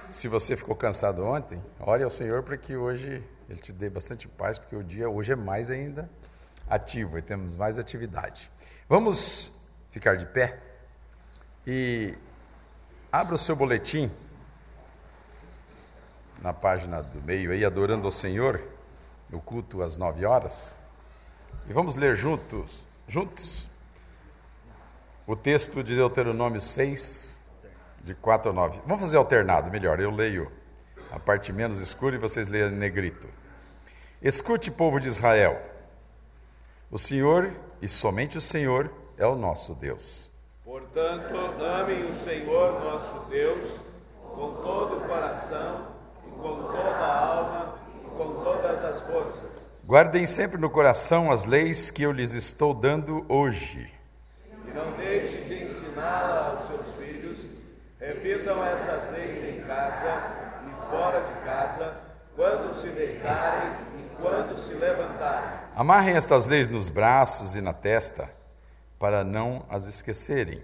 Se você ficou cansado ontem, ore ao Senhor para que hoje Ele te dê bastante paz, porque o dia hoje é mais ainda ativo e temos mais atividade. Vamos ficar de pé e abra o seu boletim na página do meio aí, adorando ao Senhor, no culto às 9 horas, e vamos ler juntos o texto de Deuteronômio 6, de 4 a 9. Vamos fazer alternado, melhor, eu leio a parte menos escura e vocês leiam em negrito. Escute, povo de Israel, o Senhor, e somente o Senhor, é o nosso Deus. Portanto, amem o Senhor nosso Deus com todo o coração, e com toda a alma, e com todas as forças. Guardem sempre no coração as leis que eu lhes estou dando hoje. E não deixe de ensiná-la aos seus filhos. Repitam essas leis em casa e fora de casa, quando se deitarem e quando se levantarem. Amarrem estas leis nos braços e na testa, para não as esquecerem.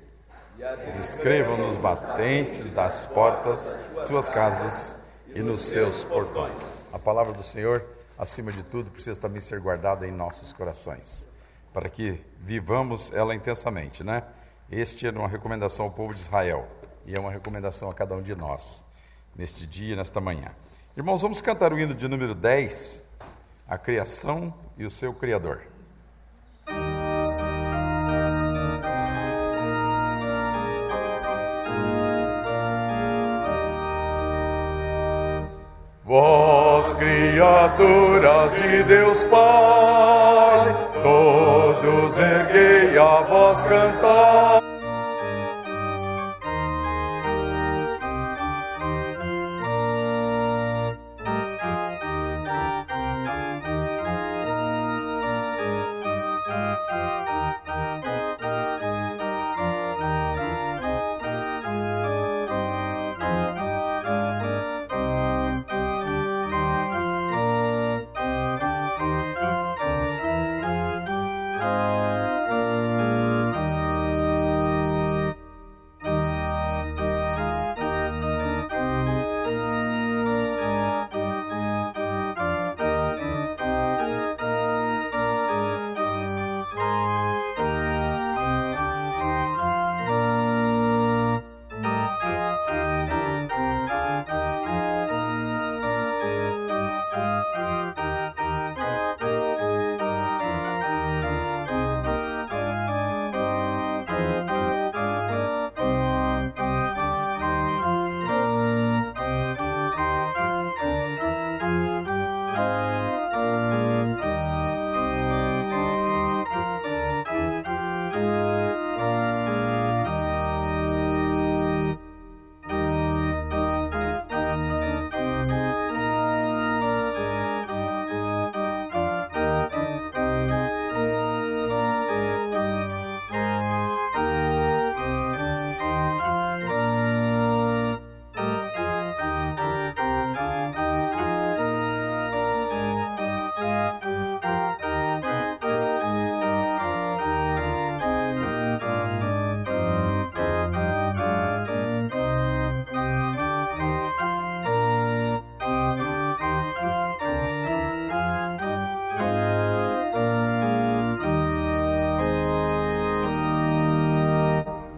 E as Escrevam nos batentes das portas de suas casas e nos seus portões. A palavra do Senhor, acima de tudo, precisa também ser guardada em nossos corações, para que vivamos ela intensamente, né? Este é uma recomendação ao povo de Israel e é uma recomendação a cada um de nós, neste dia, nesta manhã. Irmãos, vamos cantar o hino de número 10, a criação e o seu Criador. Vós, criaturas de Deus Pai, todos erguei a voz cantar.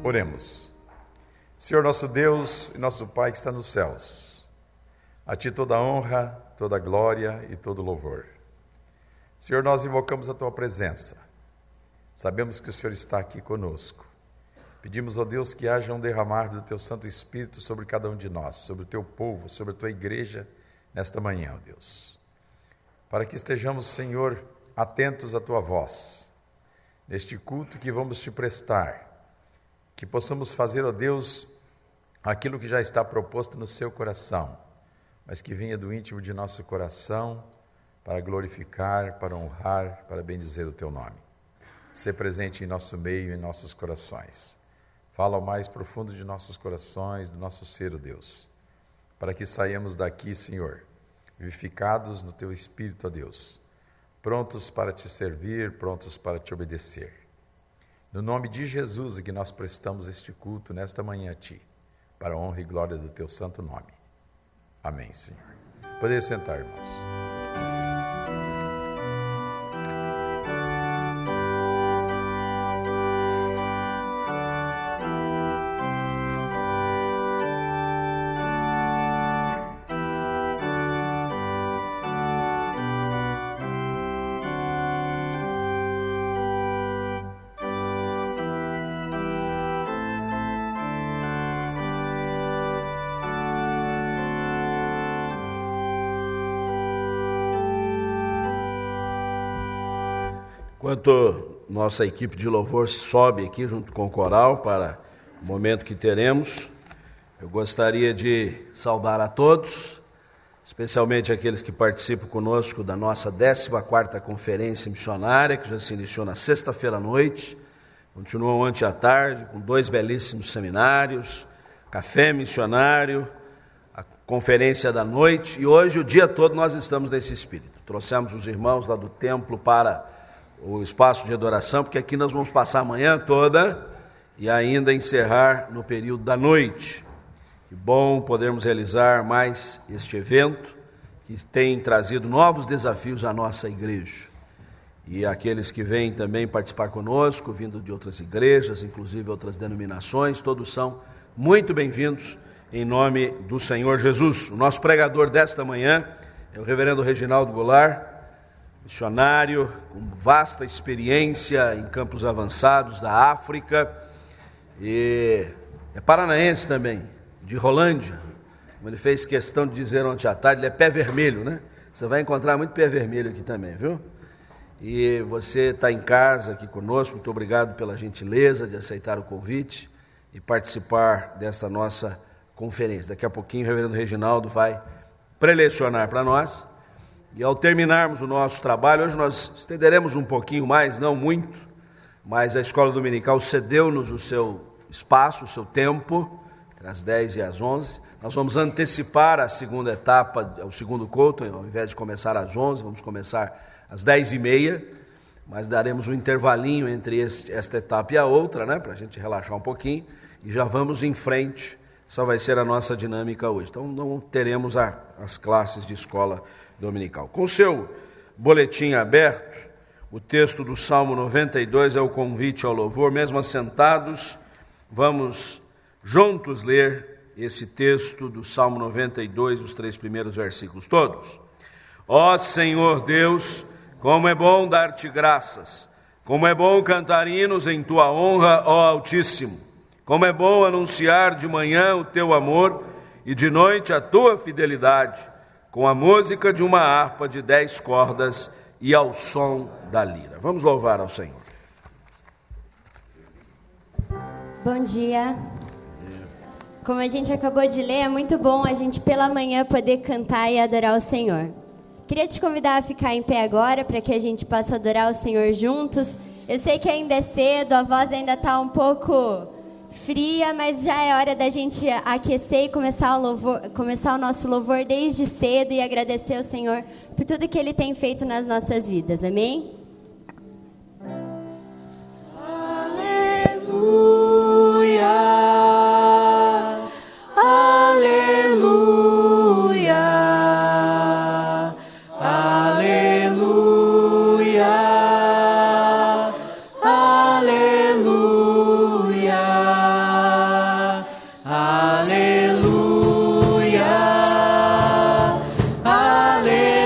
Oremos. Senhor nosso Deus e nosso Pai que está nos céus, a Ti toda a honra, toda a glória e todo o louvor. Senhor, nós invocamos a Tua presença. Sabemos que o Senhor está aqui conosco. Pedimos, ó Deus, que haja um derramar do Teu Santo Espírito sobre cada um de nós, sobre o Teu povo, sobre a Tua igreja, nesta manhã, ó Deus. Para que estejamos, Senhor, atentos à Tua voz, neste culto que vamos Te prestar, que possamos fazer, ó Deus, aquilo que já está proposto no seu coração, mas que venha do íntimo de nosso coração para glorificar, para honrar, para bendizer o Teu nome. Ser presente em nosso meio, em nossos corações. Fala ao mais profundo de nossos corações, do nosso ser, ó Deus, para que saiamos daqui, Senhor, vivificados no Teu Espírito, ó Deus, prontos para Te servir, prontos para Te obedecer. No nome de Jesus é que nós prestamos este culto nesta manhã a Ti, para a honra e glória do Teu santo nome. Amém, Senhor. Poderia sentar, irmãos. Enquanto nossa equipe de louvor sobe aqui junto com o coral para o momento que teremos, eu gostaria de saudar a todos, especialmente aqueles que participam conosco da nossa 14ª Conferência Missionária, que já se iniciou na sexta-feira à noite, continuou ontem à tarde, com 2 belíssimos seminários, café missionário, a conferência da noite, e hoje o dia todo nós estamos nesse espírito. Trouxemos os irmãos lá do templo para o espaço de adoração, porque aqui nós vamos passar a manhã toda e ainda encerrar no período da noite. Que bom podermos realizar mais este evento, que tem trazido novos desafios à nossa igreja. E aqueles que vêm também participar conosco, vindo de outras igrejas, inclusive outras denominações, todos são muito bem-vindos em nome do Senhor Jesus. O nosso pregador desta manhã é o reverendo Reginaldo Goulart, missionário com vasta experiência em campos avançados da África, e é paranaense também, de Rolândia, como ele fez questão de dizer ontem à tarde, ele é pé vermelho, né? Você vai encontrar muito pé vermelho aqui também, viu? E você está em casa aqui conosco, muito obrigado pela gentileza de aceitar o convite e participar desta nossa conferência. Daqui a pouquinho o reverendo Reginaldo vai prelecionar para nós. E ao terminarmos o nosso trabalho, hoje nós estenderemos um pouquinho mais, não muito, mas a Escola Dominical cedeu-nos o seu espaço, o seu tempo, entre as 10 e as 11. Nós vamos antecipar a segunda etapa, o segundo culto, ao invés de começar às 11, vamos começar às 10h30, mas daremos um intervalinho entre esta etapa e a outra, né, para a gente relaxar um pouquinho, e já vamos em frente. Essa vai ser a nossa dinâmica hoje. Então não teremos as classes de escola dominical. Com o seu boletim aberto, o texto do Salmo 92 é o convite ao louvor. Mesmo assentados, vamos juntos ler esse texto do Salmo 92, os 3 primeiros versículos todos. Ó Senhor Deus, como é bom dar-te graças, como é bom cantar hinos em tua honra, ó Altíssimo, como é bom anunciar de manhã o teu amor e de noite a tua fidelidade, com a música de uma harpa de 10 cordas e ao som da lira. Vamos louvar ao Senhor. Bom dia. Como a gente acabou de ler, é muito bom a gente pela manhã poder cantar e adorar o Senhor. Queria te convidar a ficar em pé agora para que a gente possa adorar o Senhor juntos. Eu sei que ainda é cedo, a voz ainda está um pouco fria, mas já é hora da gente aquecer e começar o nosso louvor desde cedo e agradecer ao Senhor por tudo que Ele tem feito nas nossas vidas, amém? Aleluia, aleluia, aleluia, aleluia, aleluia, aleluia.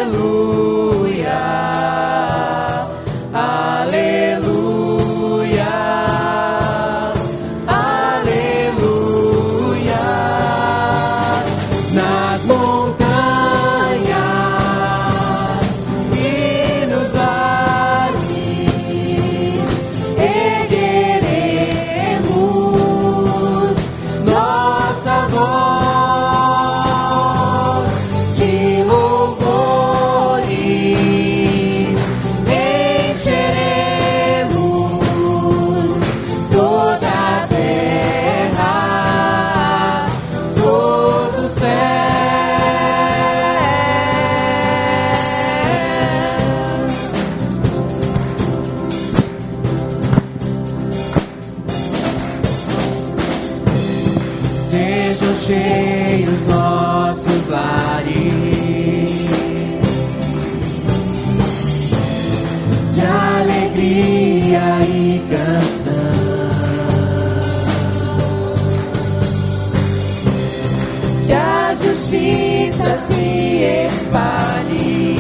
justiça se espalhe.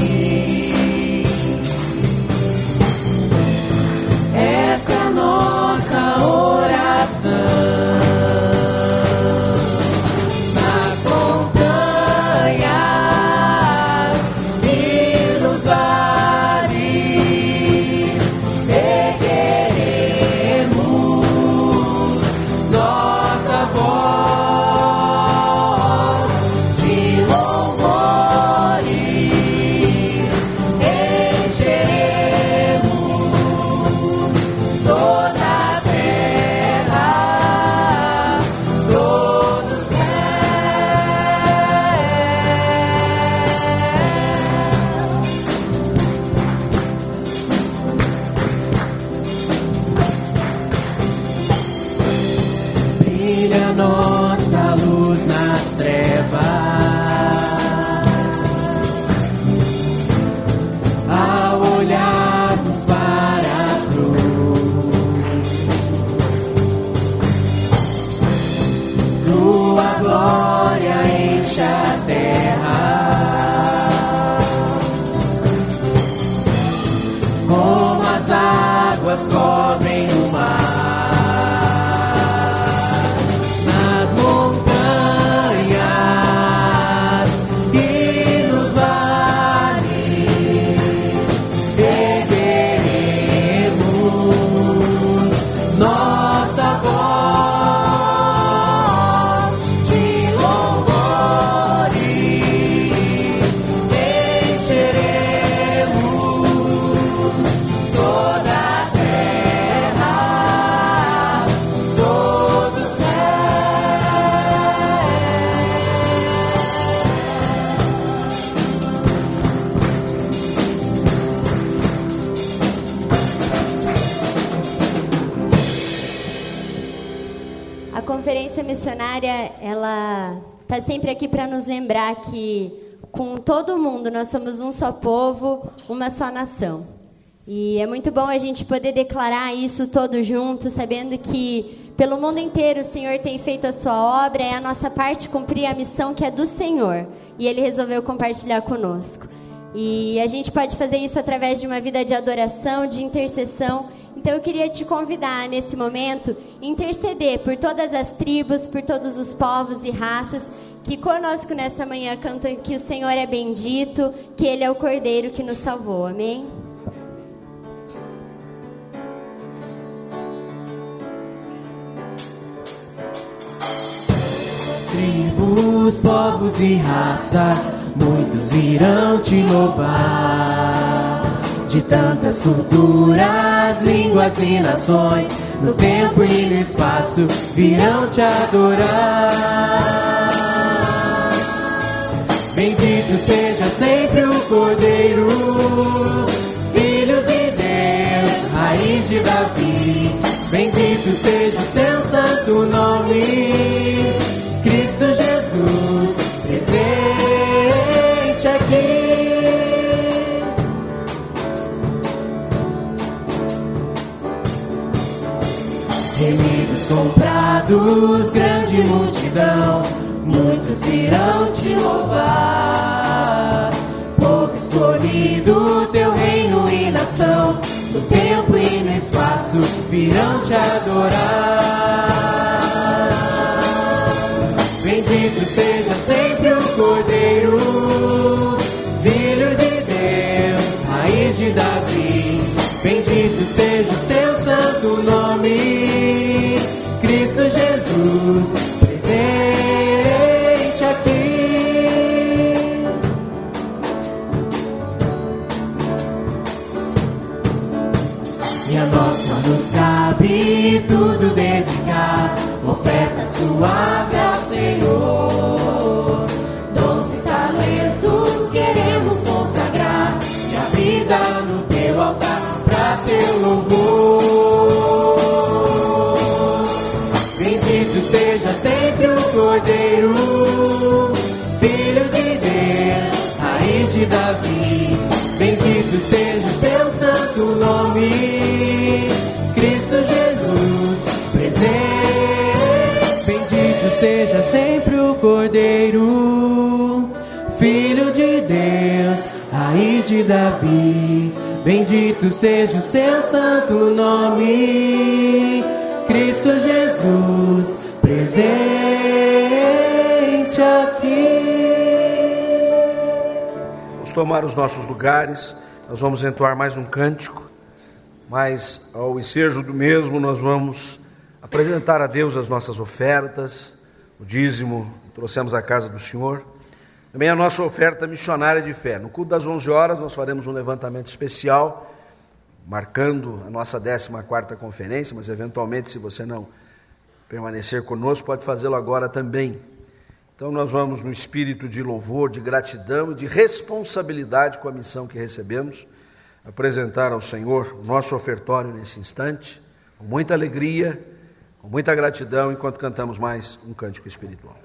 Essa é a nossa oração. Nas montanhas e nos vales ergueremos nossa voz de louvores, encheremos toda a terra, todo o céu. Brilha nossa luz nas trevas, ao olharmos para a cruz. Sua glória enche a terra, como as águas cobrem o mar. Nas montanhas e nos vales ergueremos nossa voz de louvores, encheremos toda a terra, todo o céu. A conferência missionária, ela está sempre aqui para nos lembrar que com todo mundo nós somos um só povo, uma só nação. E é muito bom a gente poder declarar isso todos juntos, sabendo que pelo mundo inteiro o Senhor tem feito a sua obra, é a nossa parte cumprir a missão que é do Senhor. E Ele resolveu compartilhar conosco. E a gente pode fazer isso através de uma vida de adoração, de intercessão. Então eu queria te convidar nesse momento, interceder por todas as tribos, por todos os povos e raças que conosco nessa manhã cantam que o Senhor é bendito, que Ele é o Cordeiro que nos salvou. Amém? Tribos, povos e raças, muitos virão te louvar. De tantas culturas, línguas e nações, no tempo e no espaço, virão te adorar. Bendito seja sempre o Cordeiro, Filho de Deus, Raiz de Davi. Bendito seja o seu santo nome, Cristo Jesus, presente aqui. Remidos comprados, grande multidão, muitos irão te louvar. Povo escolhido, teu reino e nação, no tempo e no espaço, virão te adorar. Bendito seja sempre o Cordeiro, Filho de Deus, Raiz de Davi. Bendito seja o seu santo nome, Cristo Jesus, presente aqui. E a nós só nos cabe tudo dedicar, oferta suave ao Senhor. Dons e talentos queremos consagrar, e a vida no teu altar pra teu louvor. Bendito seja sempre o Cordeiro, Filho de Deus, Raiz de Davi. Bendito seja o seu santo nome, Cristo Jesus, presente. Bendito seja sempre o Cordeiro, de Davi, bendito seja o seu santo nome. Cristo Jesus, presente aqui. Vamos tomar os nossos lugares, nós vamos entoar mais um cântico, mas ao ensejo do mesmo nós vamos apresentar a Deus as nossas ofertas, o dízimo que trouxemos à casa do Senhor, também a nossa oferta missionária de fé. No culto das 11 horas nós faremos um levantamento especial, marcando a nossa 14ª conferência, mas eventualmente, se você não permanecer conosco, pode fazê-lo agora também. Então nós vamos no espírito de louvor, de gratidão e de responsabilidade com a missão que recebemos, apresentar ao Senhor o nosso ofertório nesse instante, com muita alegria, com muita gratidão, enquanto cantamos mais um cântico espiritual.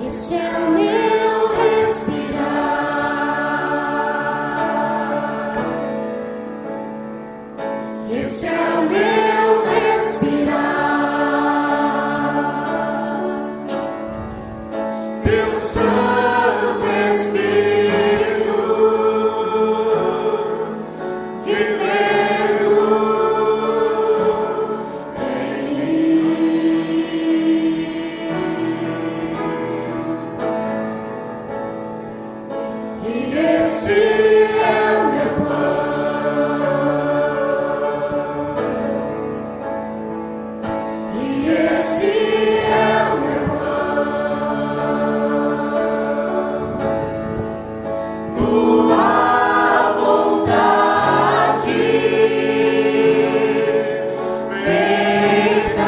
Esse é o meu respirar, esse é o meu respirar, teu Santo Espírito vivendo em mim. E esse é o meu pão, e esse é o meu pão, tua vontade feita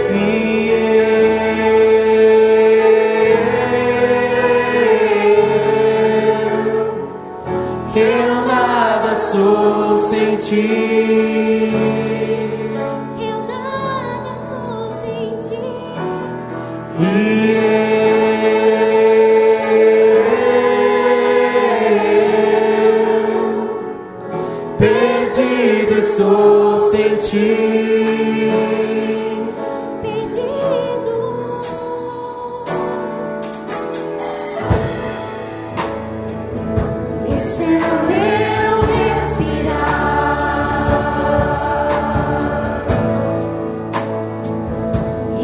em eu nada sou sem ti. Eu nada sou sem ti. Perdido estou sem ti. Perdido. Esse é o meu respirar,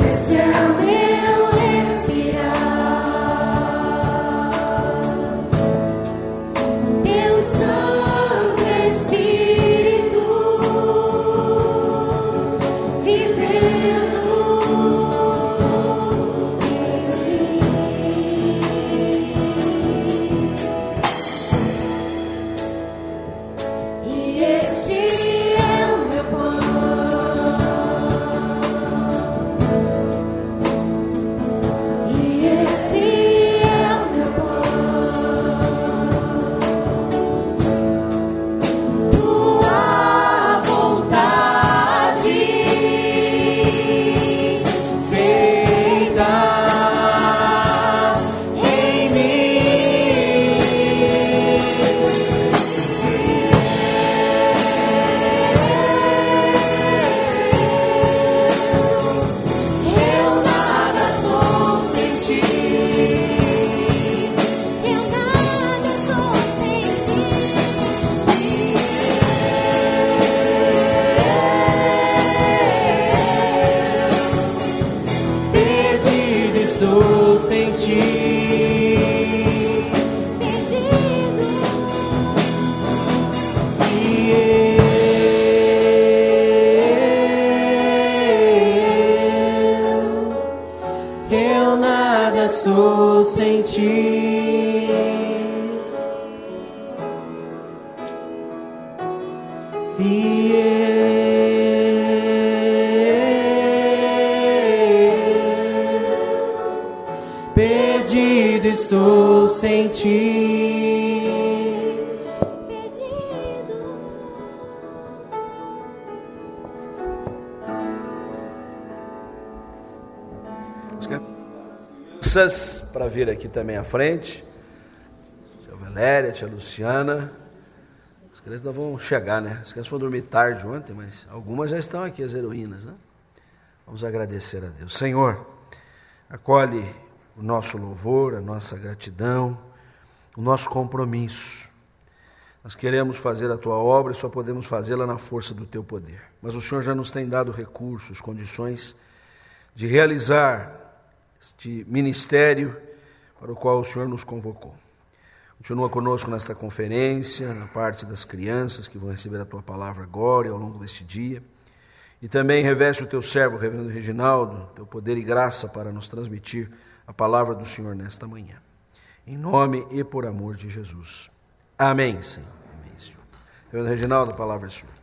esse é o meu respirar, teu Santo Espírito vivendo em mim. E esse é o meu pão, e esse é o meu pão, tua vontade feita em mim. Eu nada sou sem ti. Eu nada sou sem ti. Perdido estou sem ti. Perdido. Eu nada sou sem ti. Perdido estou sem ti. Perdido. crianças para vir aqui também à frente. Tia Valéria, tia Luciana. As crianças não vão chegar, né? As crianças foram dormir tarde ontem, mas algumas já estão aqui, as heroínas, né? Vamos agradecer a Deus. Senhor, acolhe o nosso louvor, a nossa gratidão, o nosso compromisso. Nós queremos fazer a Tua obra e só podemos fazê-la na força do Teu poder. Mas o Senhor já nos tem dado recursos, condições de realizar este ministério para o qual o Senhor nos convocou. Continua conosco nesta conferência, na parte das crianças que vão receber a Tua palavra agora e ao longo deste dia. E também reveste o Teu servo, o reverendo Reginaldo, Teu poder e graça para nos transmitir a palavra do Senhor nesta manhã. Em nome e por amor de Jesus. Amém, Senhor. Amém, Senhor. Reverendo Reginaldo, a palavra é sua.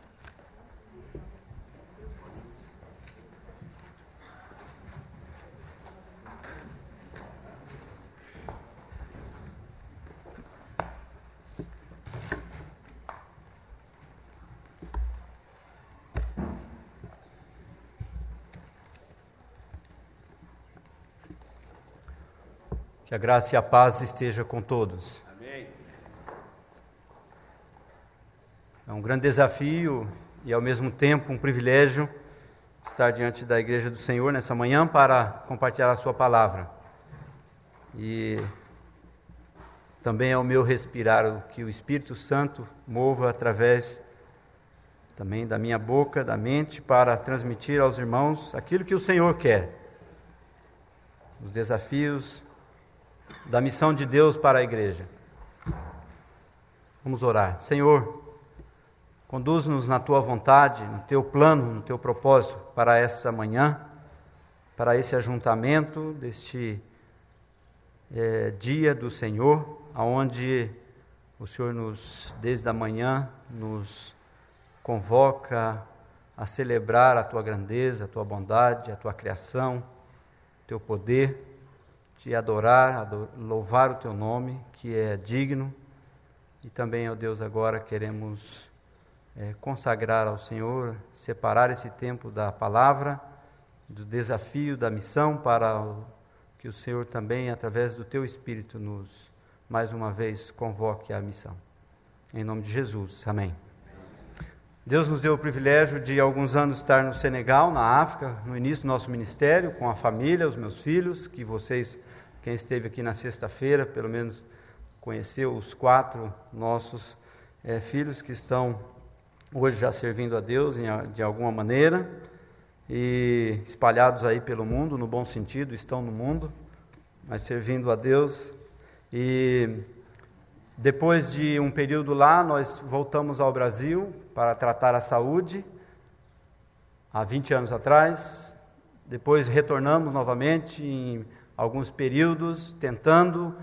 Que a graça e a paz esteja com todos. Amém. É um grande desafio e, ao mesmo tempo, um privilégio estar diante da Igreja do Senhor nessa manhã para compartilhar a sua palavra. E também é o meu respirar o que o Espírito Santo mova através também da minha boca, da mente, para transmitir aos irmãos aquilo que o Senhor quer. Os desafios da missão de Deus para a igreja. Vamos orar. Senhor, conduz-nos na Tua vontade, no Teu plano, no Teu propósito para essa manhã, para esse ajuntamento deste dia do Senhor, aonde o Senhor desde a manhã, nos convoca a celebrar a Tua grandeza, a Tua bondade, a Tua criação, Teu poder, te adorar, louvar o Teu nome, que é digno, e também, ó Deus, agora queremos consagrar ao Senhor, separar esse tempo da palavra, do desafio, da missão, para que o Senhor também, através do Teu Espírito, nos, mais uma vez, convoque à missão. Em nome de Jesus, amém. Deus nos deu o privilégio de, há alguns anos, estar no Senegal, na África, no início do nosso ministério, com a família, os meus filhos, que vocês, quem esteve aqui na sexta-feira, pelo menos conheceu os 4 nossos filhos que estão hoje já servindo a Deus de alguma maneira, e espalhados aí pelo mundo, no bom sentido, estão no mundo, mas servindo a Deus. E depois de um período lá, nós voltamos ao Brasil para tratar a saúde, há 20 anos atrás. Depois retornamos novamente em alguns períodos, tentando,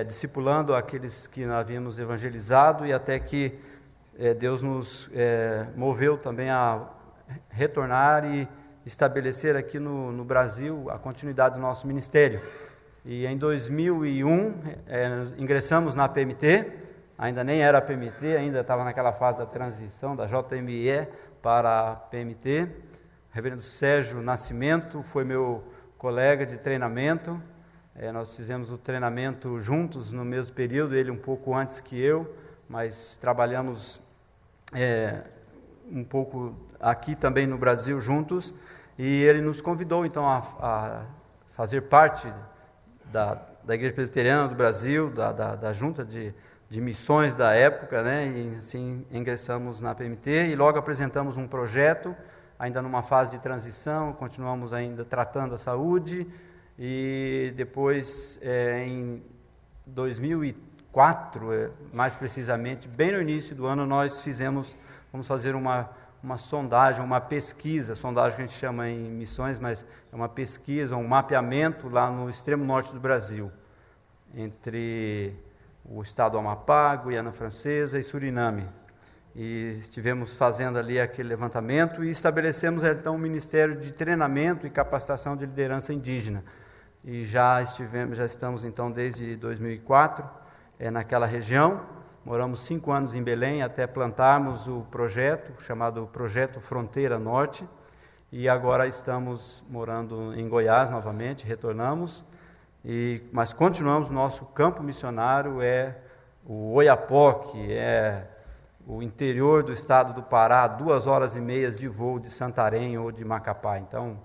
discipulando aqueles que nós havíamos evangelizado, e até que Deus nos moveu também a retornar e estabelecer aqui no Brasil a continuidade do nosso ministério. E em 2001, ingressamos na PMT, ainda nem era PMT, ainda estava naquela fase da transição da JME para a PMT. O reverendo Sérgio Nascimento foi meu colega de treinamento, nós fizemos o treinamento juntos no mesmo período, ele um pouco antes que eu, mas trabalhamos um pouco aqui também no Brasil juntos, e ele nos convidou então a fazer parte da Igreja Presbiteriana do Brasil, da junta de missões da época, né? E assim ingressamos na PMT e logo apresentamos um projeto, ainda numa fase de transição, continuamos ainda tratando a saúde, e depois em 2004, mais precisamente, bem no início do ano, nós vamos fazer uma sondagem, uma pesquisa, sondagem que a gente chama em missões, mas é uma pesquisa, um mapeamento lá no extremo norte do Brasil, entre o estado do Amapá, Guiana Francesa e Suriname. E estivemos fazendo ali aquele levantamento e estabelecemos então um ministério de treinamento e capacitação de liderança indígena. E já estamos então desde 2004 naquela região. Moramos 5 anos em Belém até plantarmos o projeto, chamado Projeto Fronteira Norte, e agora estamos morando em Goiás novamente, retornamos, Mas continuamos, nosso campo missionário é o Oiapoque, é o interior do estado do Pará, 2h30 de voo de Santarém ou de Macapá. Então,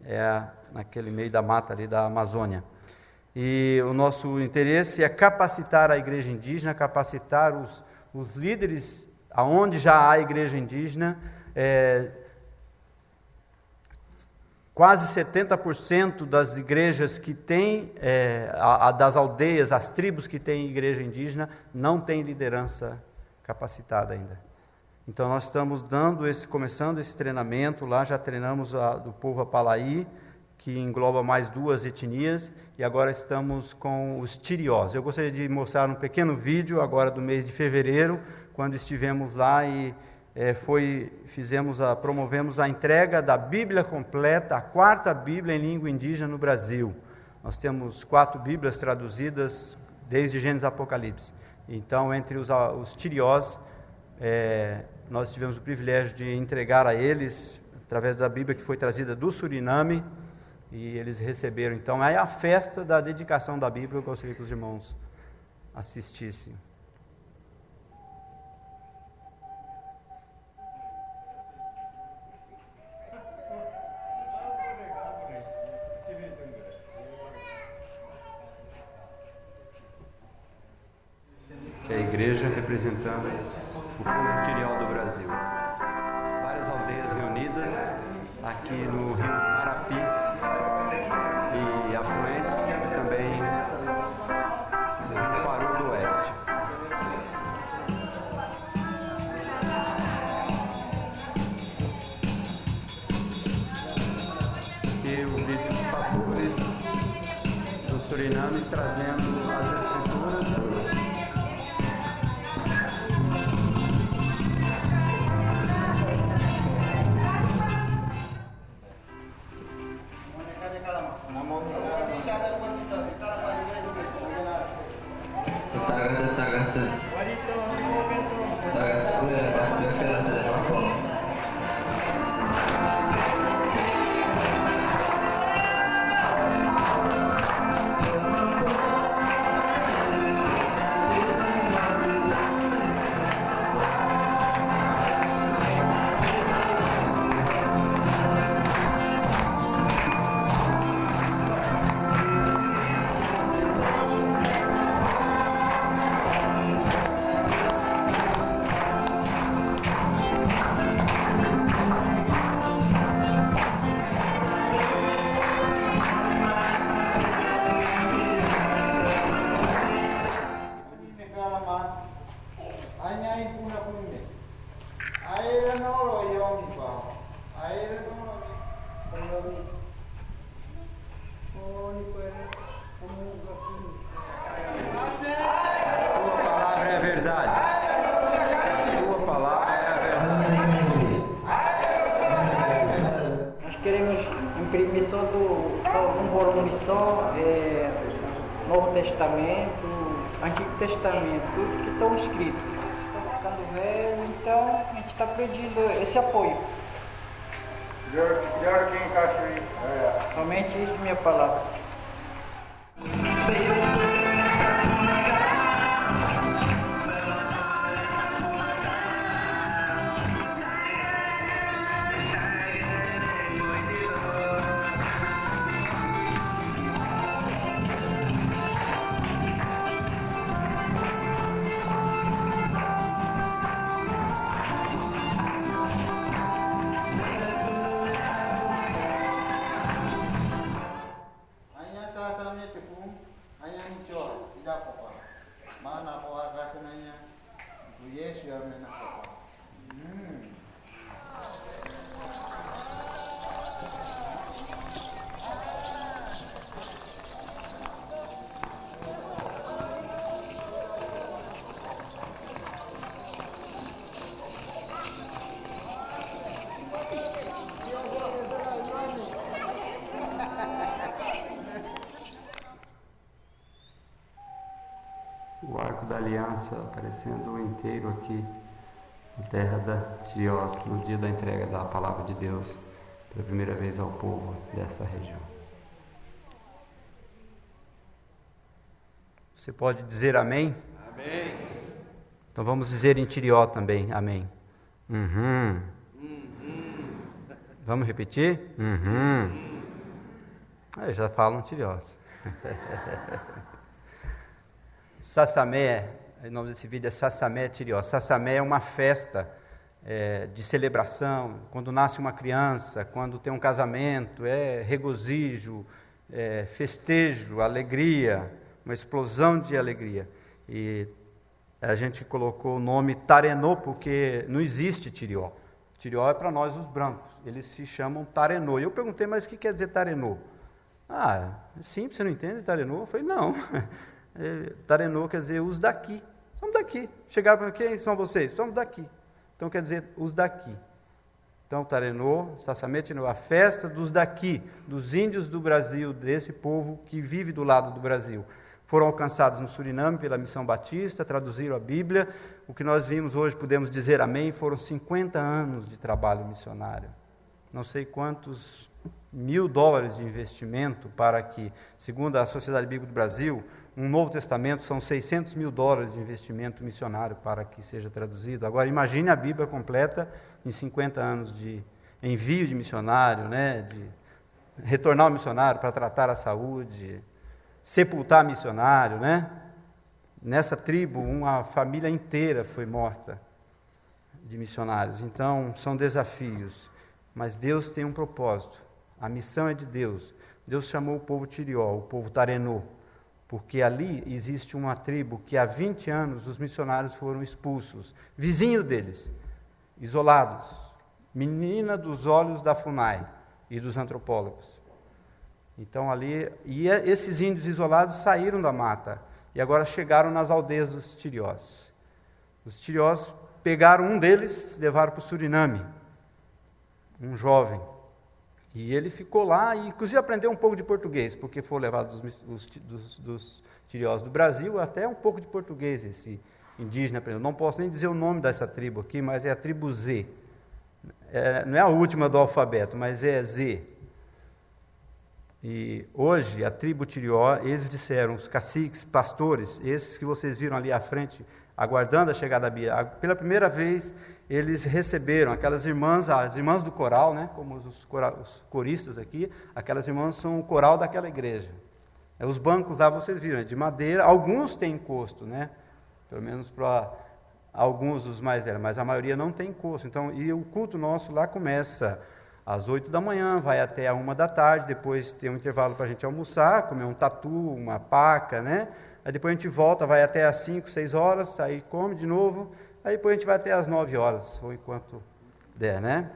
é naquele meio da mata ali da Amazônia. E o nosso interesse é capacitar a igreja indígena, capacitar os líderes aonde já há igreja indígena. Quase 70% das igrejas que têm, das aldeias, as tribos que têm igreja indígena, não têm liderança capacitada ainda. Então nós estamos começando esse treinamento, lá já treinamos do povo Apalaí, que engloba mais 2 etnias, e agora estamos com os Tiriós. Eu gostaria de mostrar um pequeno vídeo agora do mês de fevereiro, quando estivemos lá e promovemos a entrega da Bíblia completa, a 4ª Bíblia em língua indígena no Brasil. Nós temos 4 Bíblias traduzidas desde Gênesis a Apocalipse. Então, entre os Tiriós, nós tivemos o privilégio de entregar a eles, através da Bíblia que foi trazida do Suriname, e eles receberam. Então, é a festa da dedicação da Bíblia, eu gostaria que os irmãos assistissem. A igreja representando o povo tiriol do Brasil. Várias aldeias reunidas aqui no Rio Marapi e afluentes também no Paru do Oeste. E os líderes pastores do Suriname trazendo as escrituras. Novo Testamento, Antigo Testamento, tudo que estão escritos. Estão ficando velho, então a gente está pedindo esse apoio. Somente isso, minha palavra. O arco da aliança aparecendo inteiro aqui na terra da Tiriós, no dia da entrega da palavra de Deus pela primeira vez ao povo dessa região. Você pode dizer amém? Amém. Então vamos dizer em Tirió também, amém. Vamos repetir? Já falam Tiriós. Sassamé, o nome desse vídeo é Sassamé Tirió. Sassamé é uma festa de celebração, quando nasce uma criança, quando tem um casamento, é regozijo, festejo, alegria, uma explosão de alegria. E a gente colocou o nome Tarenô, porque não existe Tirió. Tirió é para nós os brancos, eles se chamam Tarenô. E eu perguntei, mas o que quer dizer Tarenô? É simples, você não entende Tarenô? Eu falei, não, Tarenô quer dizer os daqui, somos daqui. Chegaram para quem são vocês? Somos daqui. Então quer dizer os daqui. Então Tarenô, Sassamé Tirió, a festa dos daqui, dos índios do Brasil, desse povo que vive do lado do Brasil. Foram alcançados no Suriname pela Missão Batista, traduziram a Bíblia. O que nós vimos hoje, podemos dizer amém, foram 50 anos de trabalho missionário. Não sei quantos $1.000 de investimento para que, segundo a Sociedade Bíblica do Brasil, um Novo Testamento são $600 mil de investimento missionário para que seja traduzido. Agora, imagine a Bíblia completa em 50 anos de envio de missionário, né, de retornar ao missionário para tratar a saúde, sepultar missionário, né? Nessa tribo, uma família inteira foi morta de missionários. Então, são desafios. Mas Deus tem um propósito. A missão é de Deus. Deus chamou o povo Tirió, o povo Tarenô, porque ali existe uma tribo que há 20 anos os missionários foram expulsos. Vizinho deles, isolados. Menina dos olhos da FUNAI e dos antropólogos. Então ali, e esses índios isolados saíram da mata e agora chegaram nas aldeias dos Tiriós. Os Tiriós pegaram um deles, levaram para o Suriname, um jovem, e ele ficou lá e inclusive aprendeu um pouco de português, porque foi levado dos Tiriós do Brasil, até um pouco de português esse indígena aprendeu. Não posso nem dizer o nome dessa tribo aqui, mas é a tribo Z. Não é a última do alfabeto, mas é Z. E hoje, a tribo Tirió, eles disseram, os caciques, pastores, esses que vocês viram ali à frente, aguardando a chegada da Bíblia, pela primeira vez, eles receberam aquelas irmãs, as irmãs do coral, né, como os coristas aqui, aquelas irmãs são o coral daquela igreja. Os bancos lá, vocês viram, de madeira, alguns têm encosto, né, pelo menos para alguns dos mais velhos, mas a maioria não tem encosto. Então, e o culto nosso lá começa às 8 da manhã, vai até a 1 da tarde, depois tem um intervalo para a gente almoçar, comer um tatu, uma paca, né? Aí depois a gente volta, vai até às 5, 6 horas, aí come de novo, aí depois a gente vai até às 9 horas, ou enquanto der, né?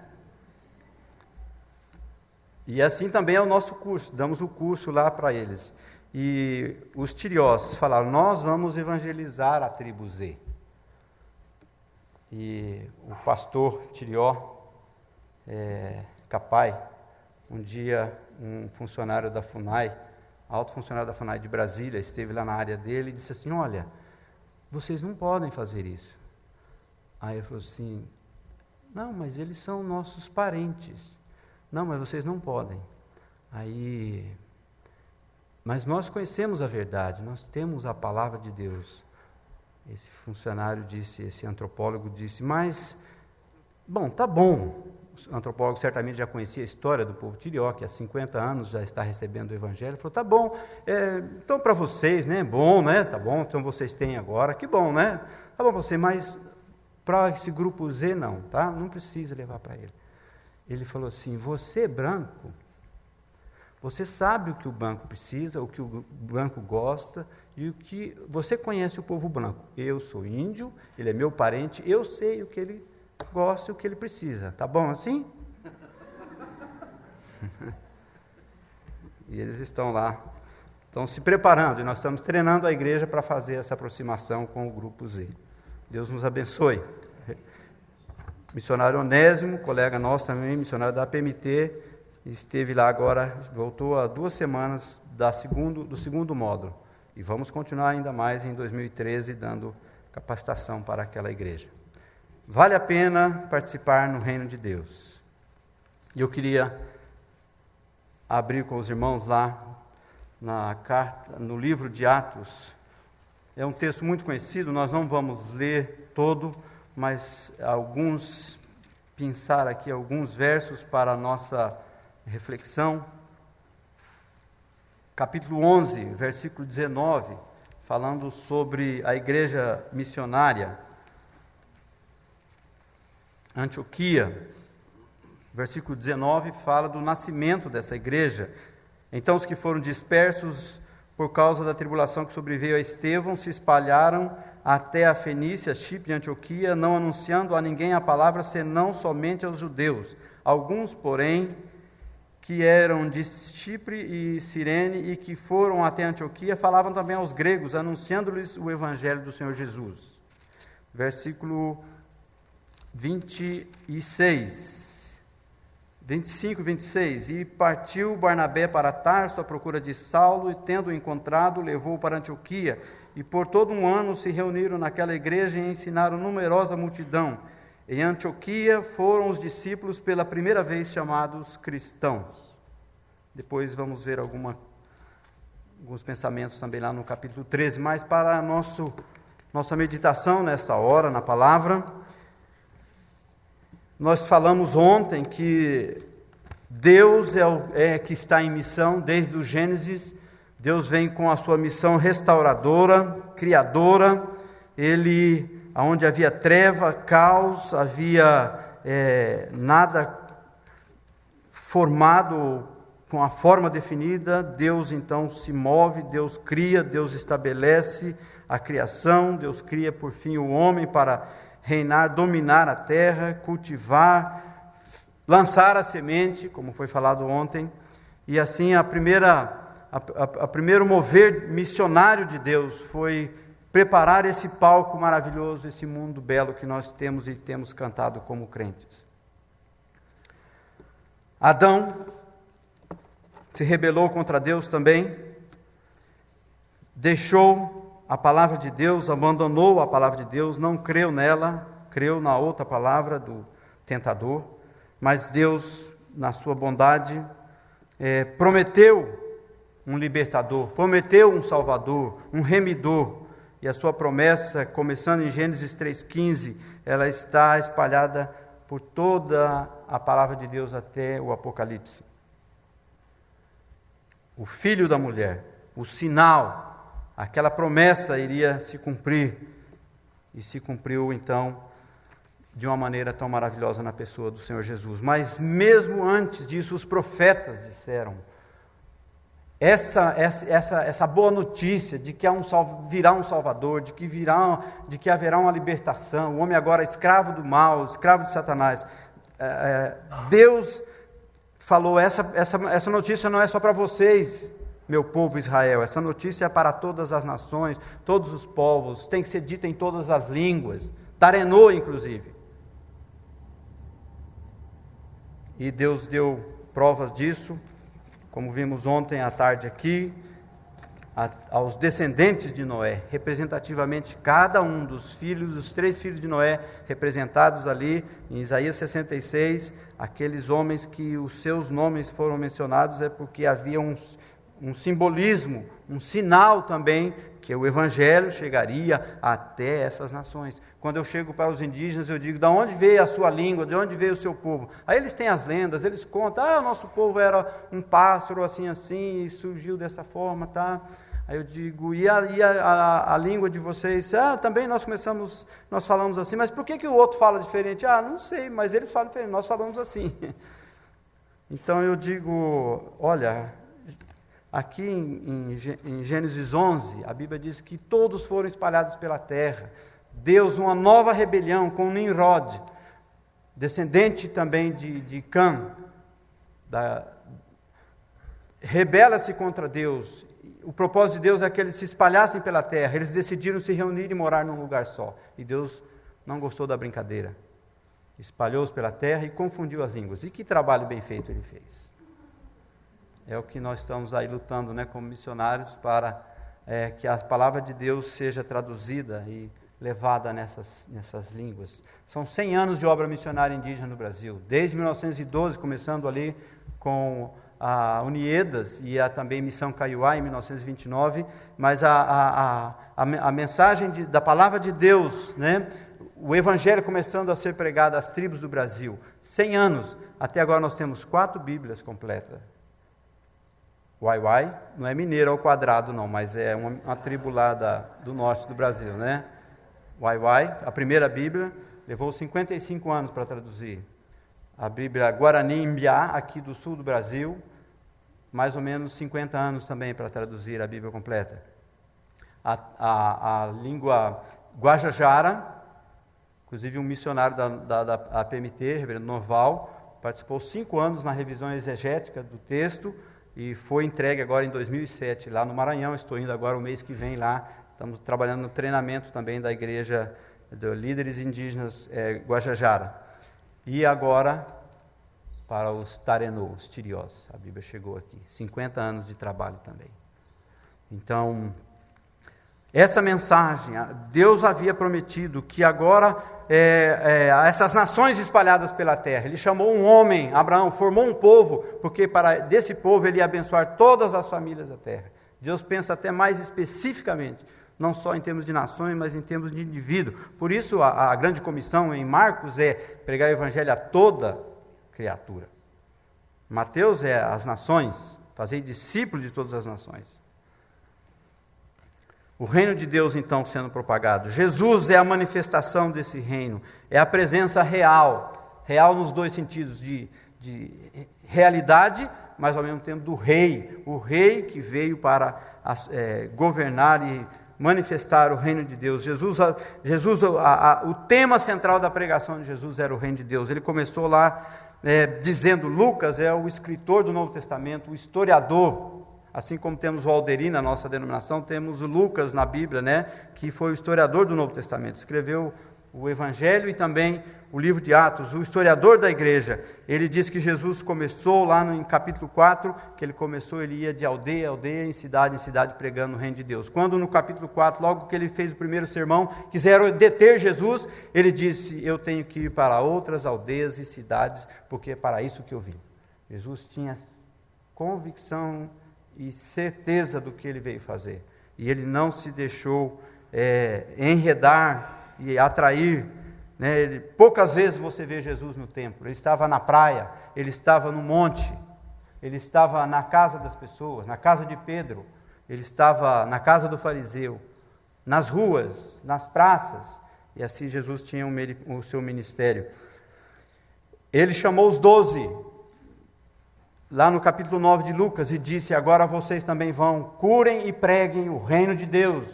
E assim também é o nosso curso, damos o curso lá para eles. E os Tiriós falaram, nós vamos evangelizar a tribo Z. E o pastor Tirió, Capai, um dia um funcionário da FUNAI, alto funcionário da FUNAI de Brasília, esteve lá na área dele e disse assim, olha, vocês não podem fazer isso. Aí ele falou assim, não, mas eles são nossos parentes. Não, mas vocês não podem. Aí, mas nós conhecemos a verdade, nós temos a palavra de Deus. Esse funcionário disse, esse antropólogo disse, mas, bom, tá bom. O antropólogo certamente já conhecia a história do povo Tirió, que há 50 anos já está recebendo o evangelho. Ele falou, tá bom, então para vocês, né, bom, né, tá bom, então vocês têm agora, que bom, né, tá bom para você, mas para esse grupo Z não, tá, não precisa levar para ele. Ele falou assim, você branco, você sabe o que o branco precisa, o que o branco gosta, e o que você conhece o povo branco. Eu sou índio, ele é meu parente, eu sei o que ele gosta e o que ele precisa. Tá bom assim? E eles estão lá, estão se preparando, e nós estamos treinando a igreja para fazer essa aproximação com o grupo Z. Deus nos abençoe. Missionário Onésimo, colega nosso também, missionário da APMT, esteve lá agora, voltou há 2 semanas do segundo módulo. E vamos continuar ainda mais em 2013, dando capacitação para aquela igreja. Vale a pena participar no reino de Deus. E eu queria abrir com os irmãos lá na carta, no livro de Atos, É um texto muito conhecido, nós não vamos ler todo, mas pensar aqui alguns versos para a nossa reflexão. Capítulo 11, versículo 19, falando sobre a igreja missionária, Antioquia. Versículo 19 fala do nascimento dessa igreja. Então os que foram dispersos por causa da tribulação que sobreveio a Estevão se espalharam até a Fenícia, Chipre e Antioquia, não anunciando a ninguém a palavra, senão somente aos judeus. Alguns, porém, que eram de Chipre e Cirene e que foram até Antioquia, falavam também aos gregos, anunciando-lhes o evangelho do Senhor Jesus. Versículo 25, 26. E partiu Barnabé para Tarso à procura de Saulo, e tendo-o encontrado, levou-o para Antioquia. E por todo um ano se reuniram naquela igreja e ensinaram numerosa multidão. Em Antioquia foram os discípulos pela primeira vez chamados cristãos. Depois vamos ver alguns pensamentos também lá no capítulo 13. Mas para a nossa meditação nessa hora, na palavra, nós falamos ontem que Deus é que está em missão desde o Gênesis. Deus vem com a sua missão restauradora, criadora. Ele, onde havia treva, caos, havia nada formado com a forma definida, Deus então se move, Deus cria, Deus estabelece a criação, Deus cria por fim o homem para reinar, dominar a terra, cultivar, lançar a semente, como foi falado ontem, e assim a primeiro mover missionário de Deus foi preparar esse palco maravilhoso, esse mundo belo que nós temos e temos cantado como crentes. Adão se rebelou contra Deus também, deixou a palavra de Deus, abandonou a palavra de Deus, não creu nela, creu na outra palavra do tentador, mas Deus, na sua bondade, prometeu um libertador, prometeu um salvador, um remidor, e a sua promessa, começando em Gênesis 3,15, ela está espalhada por toda a palavra de Deus até o Apocalipse. O filho da mulher, o sinal, aquela promessa iria se cumprir, e se cumpriu então de uma maneira tão maravilhosa na pessoa do Senhor Jesus. Mas mesmo antes disso, os profetas disseram essa boa notícia de que virá um Salvador, de que haverá uma libertação, o homem agora é escravo do mal, escravo de Satanás. Deus falou, essa notícia não é só para vocês, meu povo Israel, essa notícia é para todas as nações, todos os povos, tem que ser dita em todas as línguas, Tarenou inclusive. E Deus deu provas disso, como vimos ontem à tarde aqui, aos descendentes de Noé, representativamente cada um dos 3 filhos de Noé, representados ali em Isaías 66, aqueles homens que os seus nomes foram mencionados, é porque havia um simbolismo, um sinal também, que o Evangelho chegaria até essas nações. Quando eu chego para os indígenas, eu digo, de onde veio a sua língua, de onde veio o seu povo? Aí eles têm as lendas, eles contam, o nosso povo era um pássaro assim, e surgiu dessa forma, tá? Aí eu digo, e a língua de vocês? Também nós falamos assim, mas por que o outro fala diferente? Não sei, mas eles falam diferente, nós falamos assim. Então eu digo, olha, aqui em Gênesis 11, a Bíblia diz que todos foram espalhados pela terra. Deus, uma nova rebelião com Nimrod, descendente também de Cã, rebela-se contra Deus. O propósito de Deus é que eles se espalhassem pela terra. Eles decidiram se reunir e morar num lugar só. E Deus não gostou da brincadeira. Espalhou-os pela terra e confundiu as línguas. E que trabalho bem feito ele fez. É o que nós estamos aí lutando, como missionários, para que a palavra de Deus seja traduzida e levada nessas línguas. São 100 anos de obra missionária indígena no Brasil. Desde 1912, começando ali com a Uniedas e a também Missão Kaiowá em 1929, mas a mensagem da palavra de Deus, né? O Evangelho começando a ser pregado às tribos do Brasil, 100 anos, até agora nós temos 4 Bíblias completas. Uai, não é mineiro ao quadrado não, mas é uma tribo lá do norte do Brasil, né? Uai, a primeira Bíblia, levou 55 anos para traduzir. A Bíblia Guarani Mbiá, aqui do sul do Brasil, mais ou menos 50 anos também para traduzir a Bíblia completa. A língua Guajajara, inclusive um missionário da APMT, reverendo Noval, participou 5 anos na revisão exegética do texto e foi entregue agora em 2007 lá no Maranhão. Estou indo agora o mês que vem lá. Estamos trabalhando no treinamento também da igreja de líderes indígenas Guajajara. E agora para os Tarenô, os Tiriós. A Bíblia chegou aqui. 50 anos de trabalho também. Então, essa mensagem, Deus havia prometido que agora essas nações espalhadas pela terra, Ele chamou um homem, Abraão, formou um povo, porque desse povo Ele ia abençoar todas as famílias da terra. Deus pensa até mais especificamente, não só em termos de nações, mas em termos de indivíduo. Por isso a grande comissão em Marcos é pregar o evangelho a toda criatura. Mateus é as nações, fazer discípulos de todas as nações. O reino de Deus, então, sendo propagado. Jesus é a manifestação desse reino, é a presença real, real nos dois sentidos, de realidade, mas ao mesmo tempo do rei, o rei que veio para governar e manifestar o reino de Deus. O tema central da pregação de Jesus era o reino de Deus. Ele começou lá dizendo, Lucas é o escritor do Novo Testamento, o historiador. Assim como temos o Alderi na nossa denominação, temos o Lucas na Bíblia, né, que foi o historiador do Novo Testamento, escreveu o Evangelho e também o livro de Atos. O historiador da igreja, ele diz que Jesus começou lá em capítulo 4, que ele ia de aldeia a aldeia, em cidade, pregando o reino de Deus. Quando no capítulo 4, logo que ele fez o primeiro sermão, quiseram deter Jesus, ele disse, eu tenho que ir para outras aldeias e cidades, porque é para isso que eu vim. Jesus tinha convicção e certeza do que ele veio fazer. E ele não se deixou enredar e atrair. Né? Poucas vezes você vê Jesus no templo. Ele estava na praia, ele estava no monte, ele estava na casa das pessoas, na casa de Pedro, ele estava na casa do fariseu, nas ruas, nas praças. E assim Jesus tinha o seu ministério. Ele chamou os 12, lá no capítulo 9 de Lucas, e disse, agora vocês também vão, curem e preguem o reino de Deus.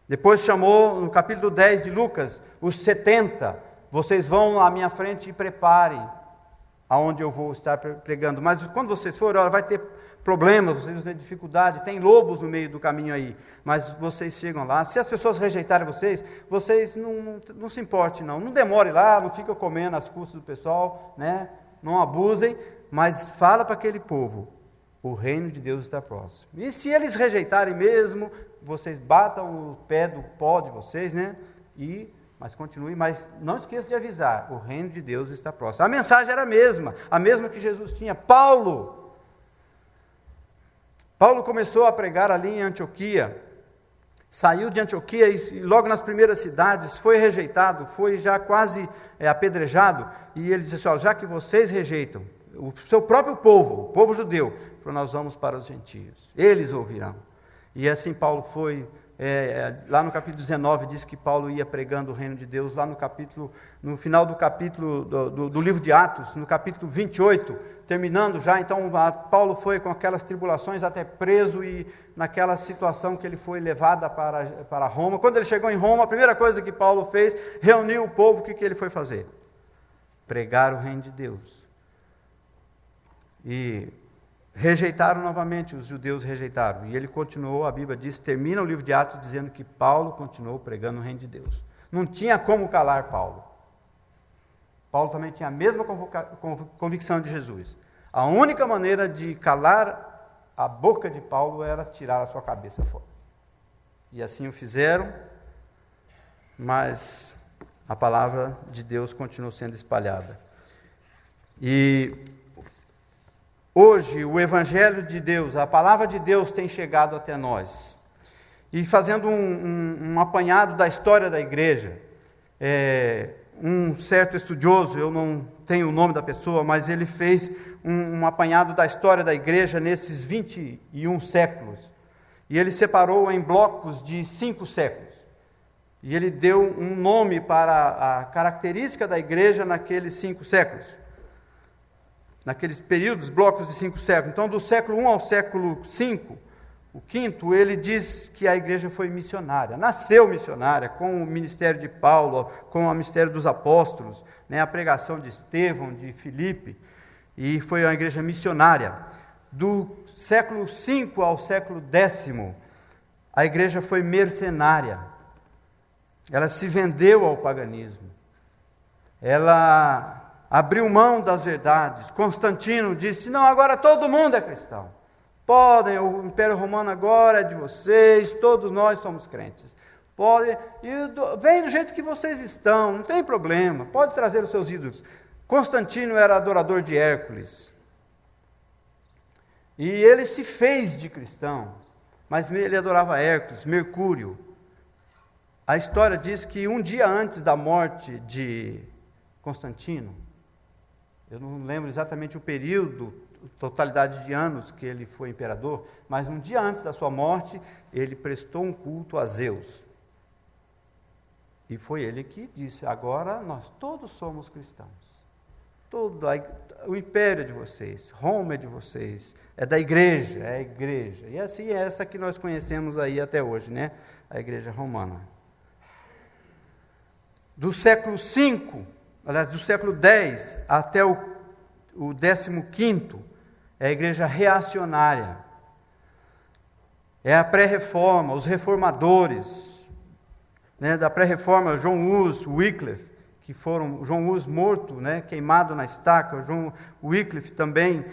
Depois chamou, no capítulo 10 de Lucas, os 70, vocês vão à minha frente e preparem aonde eu vou estar pregando. Mas quando vocês forem, vai ter problemas, vocês vão ter dificuldade, tem lobos no meio do caminho aí, mas vocês chegam lá. Se as pessoas rejeitarem vocês não se importem não demore lá, não fica comendo as custas do pessoal, né? Não abusem, mas fala para aquele povo, o reino de Deus está próximo. E se eles rejeitarem mesmo, vocês batam o pé do pó de vocês, né? Mas continue, mas não esqueça de avisar, o reino de Deus está próximo. A mensagem era a mesma que Jesus tinha. Paulo começou a pregar ali em Antioquia, saiu de Antioquia e logo nas primeiras cidades foi rejeitado, foi já quase apedrejado, e ele disse assim, já que vocês rejeitam o seu próprio povo, o povo judeu, nós vamos para os gentios, eles ouvirão. E assim Paulo foi, lá no capítulo 19 diz que Paulo ia pregando o reino de Deus, lá no final do capítulo do livro de Atos, no capítulo 28, terminando já, então Paulo foi com aquelas tribulações até preso e naquela situação que ele foi levado para Roma. Quando ele chegou em Roma, a primeira coisa que Paulo fez, reuniu o povo. O que ele foi fazer? Pregar o reino de Deus. E rejeitaram novamente, os judeus rejeitaram, e ele continuou, a Bíblia diz, termina o livro de Atos dizendo que Paulo continuou pregando o reino de Deus. Não tinha como calar Paulo. Paulo também tinha a mesma convicção de Jesus. A única maneira de calar a boca de Paulo era tirar a sua cabeça fora. E assim o fizeram, mas a palavra de Deus continuou sendo espalhada. E hoje o Evangelho de Deus, a palavra de Deus tem chegado até nós. E fazendo um apanhado da história da igreja, um certo estudioso, eu não tenho o nome da pessoa, mas ele fez um apanhado da história da igreja nesses 21 séculos. E ele separou em blocos de 5 séculos. E ele deu um nome para a característica da igreja naqueles 5 séculos. Naqueles períodos, blocos de 5 séculos. Então, do século I ao século V, o quinto, ele diz que a igreja foi missionária. Nasceu missionária com o ministério de Paulo, com o ministério dos apóstolos, né, a pregação de Estevão, de Filipe, e foi uma igreja missionária. Do século V ao século X, a igreja foi mercenária. Ela se vendeu ao paganismo. Ela abriu mão das verdades. Constantino disse: não, agora todo mundo é cristão. Podem, o Império Romano agora é de vocês, todos nós somos crentes. Podem, vem do jeito que vocês estão, não tem problema, pode trazer os seus ídolos. Constantino era adorador de Hércules. E ele se fez de cristão, mas ele adorava Hércules, Mercúrio. A história diz que um dia antes da morte de Constantino, eu não lembro exatamente o período, totalidade de anos que ele foi imperador, mas um dia antes da sua morte, ele prestou um culto a Zeus. E foi ele que disse: agora nós todos somos cristãos. O império é de vocês, Roma é de vocês, é da igreja, é a igreja. E assim é essa que nós conhecemos aí até hoje, né? A igreja romana. Do século V, aliás, do século X até o 15º, é a igreja reacionária. É a pré-reforma, os reformadores, né, da pré-reforma, John Hus, Wycliffe, que foram, John Hus morto, né, queimado na estaca, John Wycliffe também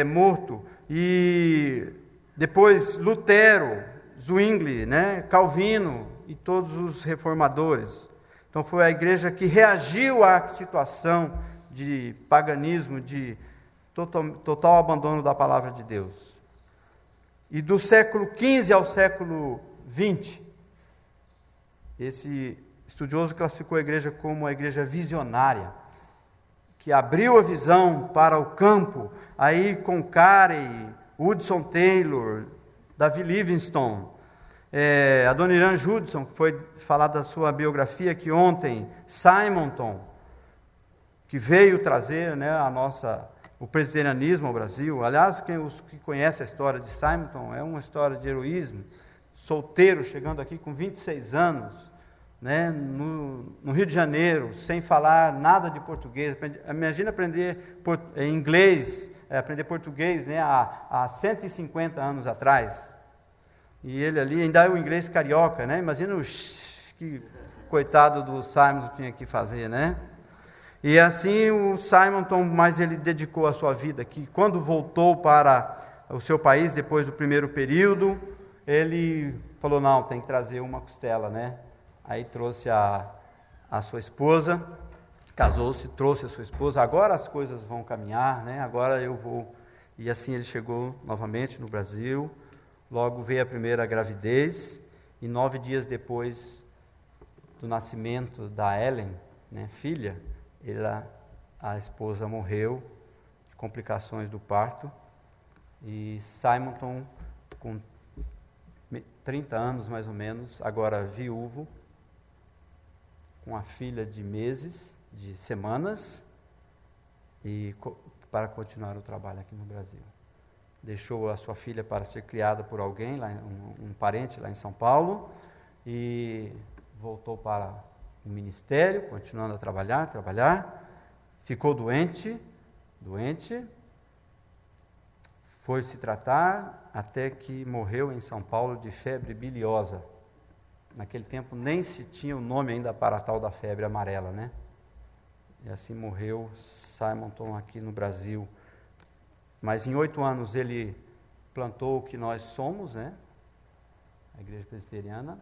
morto, e depois Lutero, Zwingli, né, Calvino e todos os reformadores. Então foi a igreja que reagiu à situação de paganismo, de total abandono da palavra de Deus. E do século XV ao século XX, esse estudioso classificou a igreja como uma igreja visionária, que abriu a visão para o campo, aí com Carey, Hudson Taylor, Davi Livingstone, Adoniran Judson, que foi falar da sua biografia aqui ontem, Simonton, que veio trazer, né, o presbiterianismo ao Brasil. Aliás, os que conhecem a história de Simonton, é uma história de heroísmo, solteiro, chegando aqui com 26 anos, né, no Rio de Janeiro, sem falar nada de português. Imagina aprender inglês, aprender português, né, há 150 anos atrás. E ele ali, ainda é o inglês carioca, né? Imagina que coitado do Simonton tinha que fazer, né? E assim o Simonton, mas ele dedicou a sua vida aqui. Quando voltou para o seu país, depois do primeiro período, ele falou: não, tem que trazer uma costela, né? Aí trouxe a sua esposa, casou-se, trouxe a sua esposa. Agora as coisas vão caminhar, né? Agora eu vou. E assim ele chegou novamente no Brasil. Logo veio a primeira gravidez, e 9 dias depois do nascimento da Ellen, né, filha, a esposa morreu de complicações do parto, e Simonton, com 30 anos mais ou menos, agora viúvo, com a filha de meses, de semanas, e para continuar o trabalho aqui no Brasil. Deixou a sua filha para ser criada por alguém, um parente lá em São Paulo, e voltou para o ministério, continuando a trabalhar, ficou doente, foi se tratar, até que morreu em São Paulo de febre biliosa. Naquele tempo nem se tinha o nome ainda para a tal da febre amarela, né? E assim morreu Simonton aqui no Brasil. Mas em 8 anos ele plantou o que nós somos, né? A igreja presbiteriana.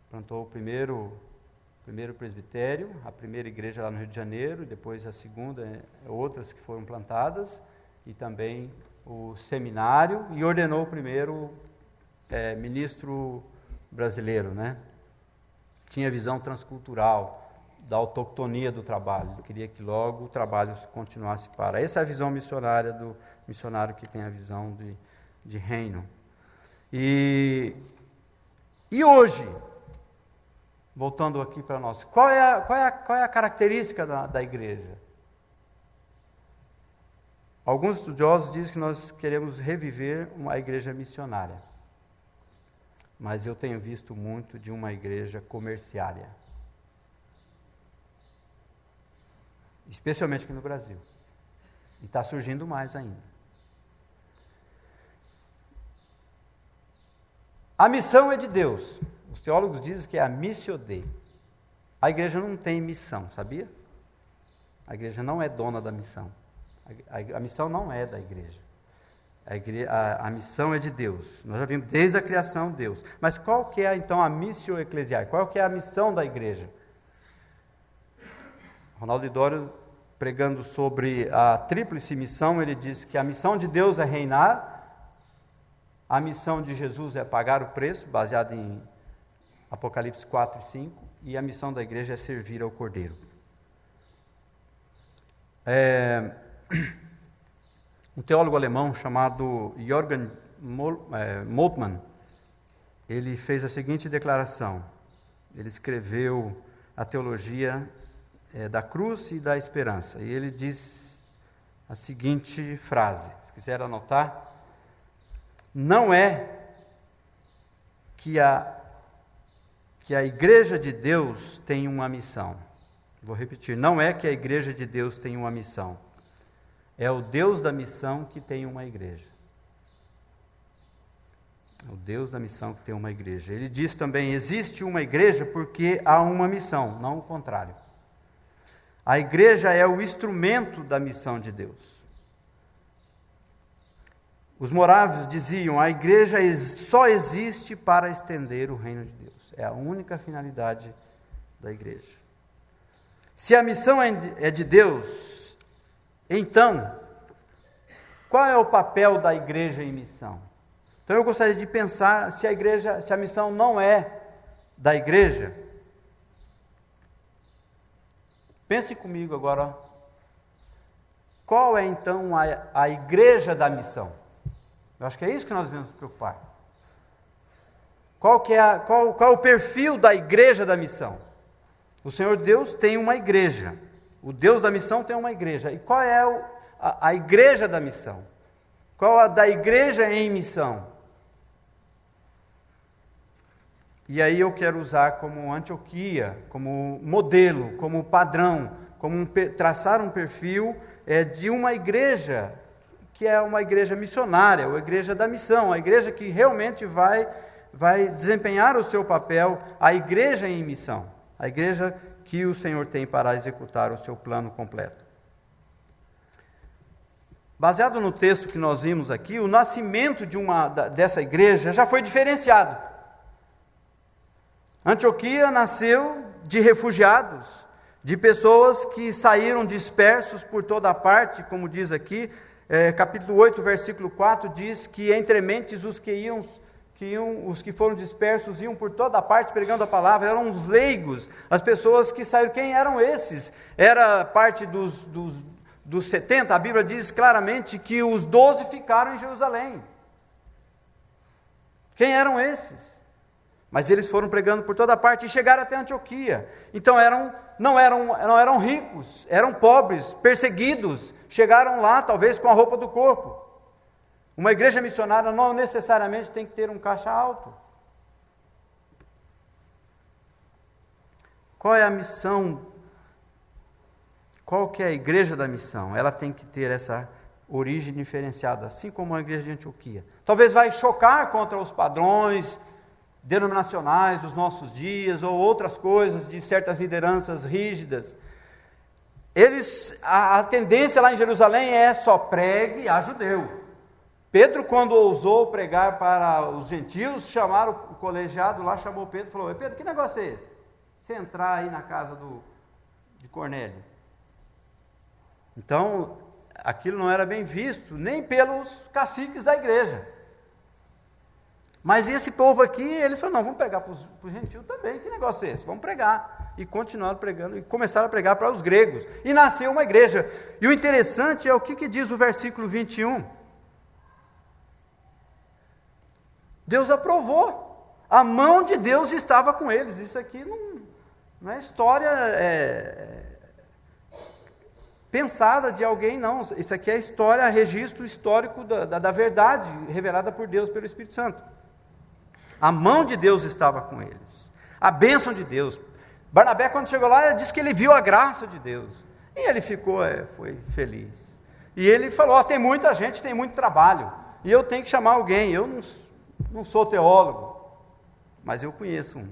Plantou o primeiro presbitério, a primeira igreja lá no Rio de Janeiro, depois a segunda, outras que foram plantadas. e também o seminário, e ordenou o primeiro ministro brasileiro, né? Tinha visão transcultural, da autoctonia do trabalho. Ele queria que logo o trabalho continuasse para. Essa é a visão missionária do missionário que tem a visão de reino. E hoje, voltando aqui para nós, qual é a característica da igreja? Alguns estudiosos dizem que nós queremos reviver uma igreja missionária. Mas eu tenho visto muito de uma igreja comerciária. Especialmente aqui no Brasil. E está surgindo mais ainda. A missão é de Deus. Os teólogos dizem que é a missio Dei. A igreja não tem missão, sabia? A igreja não é dona da missão. A missão não é da igreja. A missão é de Deus. Nós já vimos desde a criação Deus. Mas qual que é então a missio eclesial? Qual que é a missão da igreja? Ronaldo Lidório, pregando sobre a tríplice missão, ele diz que a missão de Deus é reinar, a missão de Jesus é pagar o preço, baseado em Apocalipse 4 e 5, e a missão da igreja é servir ao Cordeiro. Um teólogo alemão chamado Jürgen Moltmann, ele fez a seguinte declaração. Ele escreveu a teologia da cruz e da esperança. E ele diz a seguinte frase, se quiser anotar: não é que a igreja de Deus tem uma missão. Vou repetir, não é que a igreja de Deus tem uma missão. É o Deus da missão que tem uma igreja. É o Deus da missão que tem uma igreja. Ele diz também, existe uma igreja porque há uma missão, não o contrário. A igreja é o instrumento da missão de Deus. Os morávios diziam, a igreja só existe para estender o reino de Deus. É a única finalidade da igreja. Se a missão é de Deus, então, qual é o papel da igreja em missão? Então eu gostaria de pensar se a missão não é da igreja. Pense comigo agora, qual é então a igreja da missão? Eu acho que é isso que nós devemos nos preocupar. Qual é o perfil da igreja da missão? O Senhor Deus tem uma igreja. O Deus da missão tem uma igreja. E qual é a igreja da missão? Qual a da igreja em missão? E aí eu quero usar como Antioquia, como modelo, como padrão, traçar um perfil de uma igreja, que é uma igreja missionária, uma igreja da missão, a igreja que realmente vai desempenhar o seu papel, a igreja em missão, a igreja que o Senhor tem para executar o seu plano completo. Baseado no texto que nós vimos aqui, o nascimento dessa igreja já foi diferenciado. Antioquia nasceu de refugiados, de pessoas que saíram dispersos por toda parte, como diz aqui, capítulo 8, versículo 4, diz que entre mentes os que foram dispersos iam por toda parte pregando a palavra, eram os leigos, as pessoas que saíram. Quem eram esses? Era parte dos 70, a Bíblia diz claramente que os 12 ficaram em Jerusalém. Quem eram esses? Mas eles foram pregando por toda parte e chegaram até Antioquia. Então não eram ricos, eram pobres, perseguidos. Chegaram lá talvez com a roupa do corpo. Uma igreja missionária não necessariamente tem que ter um caixa alto. Qual é a missão? Qual que é a igreja da missão? Ela tem que ter essa origem diferenciada, assim como a igreja de Antioquia. Talvez vai chocar contra os padrões denominacionais dos nossos dias, ou outras coisas de certas lideranças rígidas. A tendência lá em Jerusalém é só pregue a judeu. Pedro, quando ousou pregar para os gentios, chamaram o colegiado lá, chamou Pedro e falou: Pedro, que negócio é esse? Você entrar aí na casa de Cornélio. Então, aquilo não era bem visto, nem pelos caciques da igreja. Mas esse povo aqui, eles falaram, não, vamos pregar para os gentios também, que negócio é esse? Vamos pregar. E continuaram pregando, e começaram a pregar para os gregos. E nasceu uma igreja. E o interessante é o que diz o versículo 21. Deus aprovou. A mão de Deus estava com eles. Isso aqui não é história pensada de alguém, não. Isso aqui é história, registro histórico da verdade, revelada por Deus, pelo Espírito Santo. A mão de Deus estava com eles. A bênção de Deus. Barnabé, quando chegou lá, ele disse que ele viu a graça de Deus. E ele foi feliz. E ele falou, tem muita gente, tem muito trabalho. E eu tenho que chamar alguém. Eu não sou teólogo, mas eu conheço um.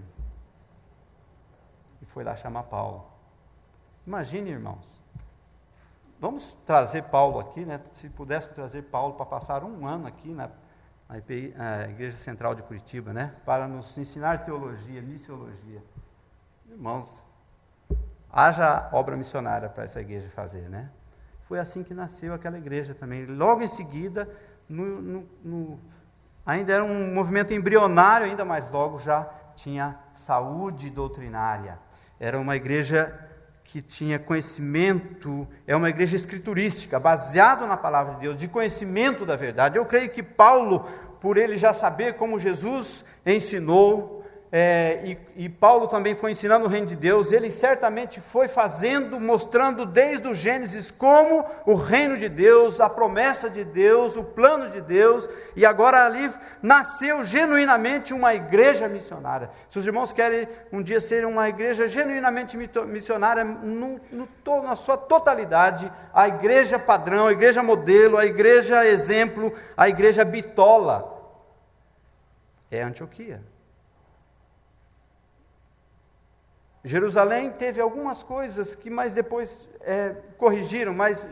E foi lá chamar Paulo. Imagine, irmãos. Vamos trazer Paulo aqui, né? Se pudéssemos trazer Paulo para passar um ano aqui na Igreja Central de Curitiba, né? Para nos ensinar teologia, missiologia. Irmãos, haja obra missionária para essa igreja fazer, né? Foi assim que nasceu aquela igreja também. Logo em seguida, ainda era um movimento embrionário ainda, mas logo já tinha saúde doutrinária. Era uma igreja que tinha conhecimento, é uma igreja escriturística, baseada na palavra de Deus, de conhecimento da verdade. Eu creio que Paulo, por ele já saber como Jesus ensinou, e Paulo também foi ensinando o reino de Deus, ele certamente foi fazendo, mostrando desde o Gênesis como o reino de Deus, a promessa de Deus, o plano de Deus, e agora ali nasceu genuinamente uma igreja missionária. Se os irmãos querem um dia ser uma igreja genuinamente missionária, na sua totalidade, a igreja padrão, a igreja modelo, a igreja exemplo, a igreja bitola, é Antioquia. Jerusalém teve algumas coisas que mais depois corrigiram, mas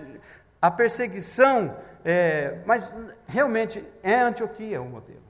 a perseguição, mas realmente é Antioquia o modelo.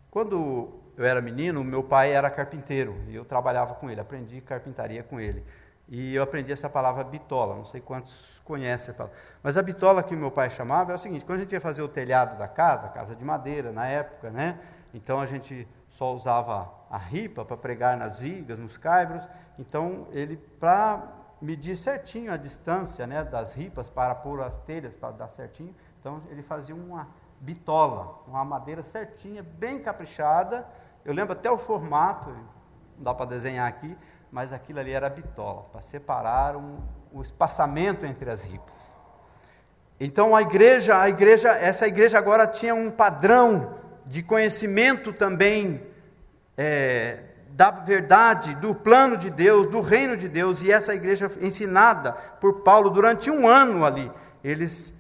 Quando eu era menino, meu pai era carpinteiro, e eu trabalhava com ele, aprendi carpintaria com ele. E eu aprendi essa palavra bitola, não sei quantos conhecem a palavra. Mas a bitola que o meu pai chamava é o seguinte, quando a gente ia fazer o telhado da casa de madeira na época, né? Então a gente só usava a ripa para pregar nas vigas, nos caibros. Então ele, para medir certinho a distância, né, das ripas para pôr as telhas, para dar certinho, então ele fazia uma bitola, uma madeira certinha, bem caprichada. Eu lembro até o formato, não dá para desenhar aqui, mas aquilo ali era a bitola, para separar o espaçamento entre as ripas. Então essa igreja agora tinha um padrão de conhecimento também da verdade, do plano de Deus, do reino de Deus, e essa igreja ensinada por Paulo durante um ano ali, eles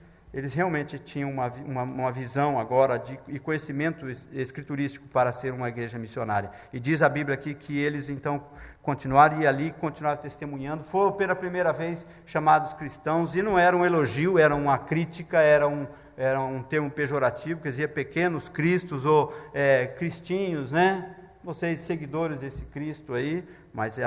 realmente tinham uma visão agora e conhecimento escriturístico para ser uma igreja missionária. E diz a Bíblia aqui que eles então continuaram testemunhando, foram pela primeira vez chamados cristãos, e não era um elogio, era uma crítica, era um termo pejorativo, quer dizer, pequenos cristos ou cristinhos, né? Vocês seguidores desse Cristo aí, mas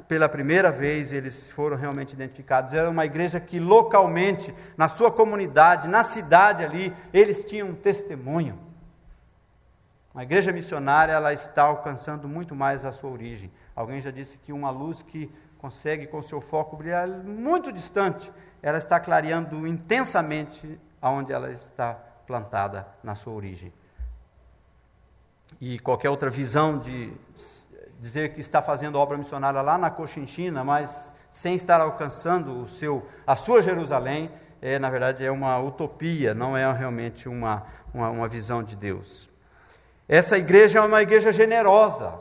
pela primeira vez eles foram realmente identificados. Era uma igreja que localmente, na sua comunidade, na cidade ali, eles tinham um testemunho. A igreja missionária, ela está alcançando muito mais a sua origem. Alguém já disse que uma luz que consegue com seu foco brilhar muito distante, ela está clareando intensamente aonde ela está plantada na sua origem. E qualquer outra visão de dizer que está fazendo obra missionária lá na Cochinchina, mas sem estar alcançando a sua Jerusalém, na verdade é uma utopia, não é realmente uma visão de Deus. Essa igreja é uma igreja generosa.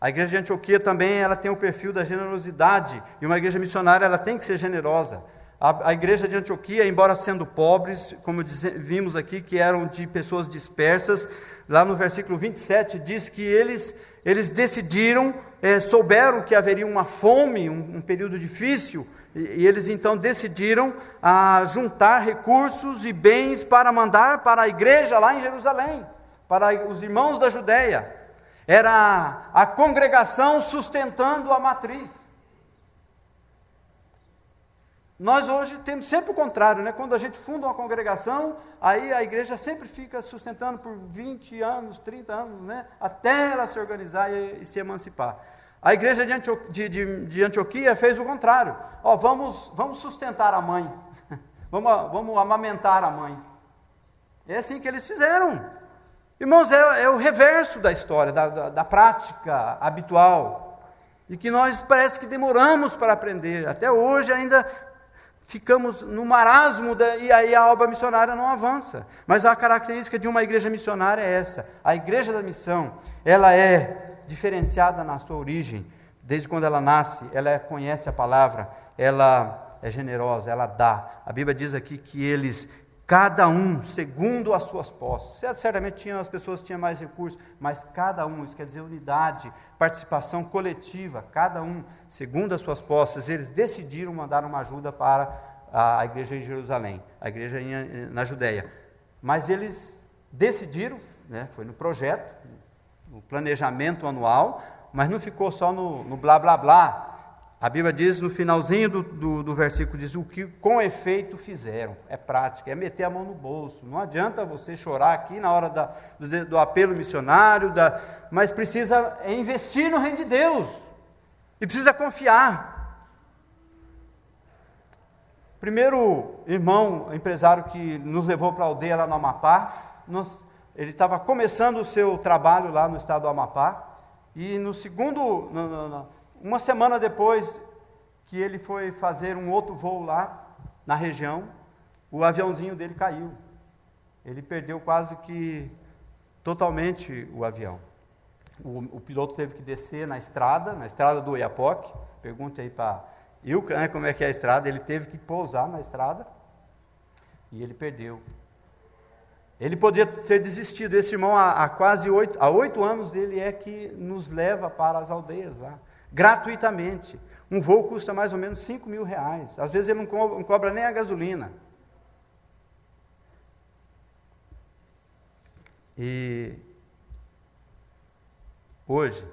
A igreja de Antioquia também ela tem o perfil da generosidade, e uma igreja missionária ela tem que ser generosa. A igreja de Antioquia, embora sendo pobres, como vimos aqui, que eram de pessoas dispersas, lá no versículo 27 diz que eles decidiram, souberam que haveria uma fome, um período difícil, e eles então decidiram juntar recursos e bens para mandar para a igreja lá em Jerusalém, para os irmãos da Judéia. Era a congregação sustentando a matriz. Nós hoje temos sempre o contrário, né? Quando a gente funda uma congregação, aí a igreja sempre fica sustentando por 20 anos, 30 anos, né? Até ela se organizar e se emancipar. A igreja de Antioquia fez o contrário. Ó, vamos sustentar a mãe, vamos amamentar a mãe. É assim que eles fizeram. Irmãos, é o reverso da história, da prática habitual, e que nós parece que demoramos para aprender. Até hoje ainda ficamos no marasmo, e aí a obra missionária não avança. Mas a característica de uma igreja missionária é essa. A igreja da missão, ela é diferenciada na sua origem. Desde quando ela nasce, ela conhece a palavra, ela é generosa, ela dá. A Bíblia diz aqui que eles, cada um, segundo as suas posses. Certamente as pessoas tinham mais recursos, mas cada um, isso quer dizer unidade, participação coletiva, cada um, segundo as suas posses, eles decidiram mandar uma ajuda para a igreja em Jerusalém, a igreja na Judéia. Mas eles decidiram, né, foi no projeto, no planejamento anual, mas não ficou só no blá blá blá. A Bíblia diz no finalzinho do versículo, diz o que com efeito fizeram. É prática, é meter a mão no bolso. Não adianta você chorar aqui na hora do apelo missionário, mas precisa investir no reino de Deus. E precisa confiar. Primeiro irmão, empresário que nos levou para a aldeia lá no Amapá, ele estava começando o seu trabalho lá no estado do Amapá, e no segundo... Uma semana depois que ele foi fazer um outro voo lá na região, o aviãozinho dele caiu. Ele perdeu quase que totalmente o avião. O piloto teve que descer na estrada do Oiapoque. Pergunte aí para Ilka, né, como é que é a estrada. Ele teve que pousar na estrada e ele perdeu. Ele podia ter desistido. Esse irmão, há 8 anos, ele é que nos leva para as aldeias lá. Gratuitamente. Um voo custa mais ou menos R$5.000. Às vezes ele não cobra nem a gasolina. E hoje,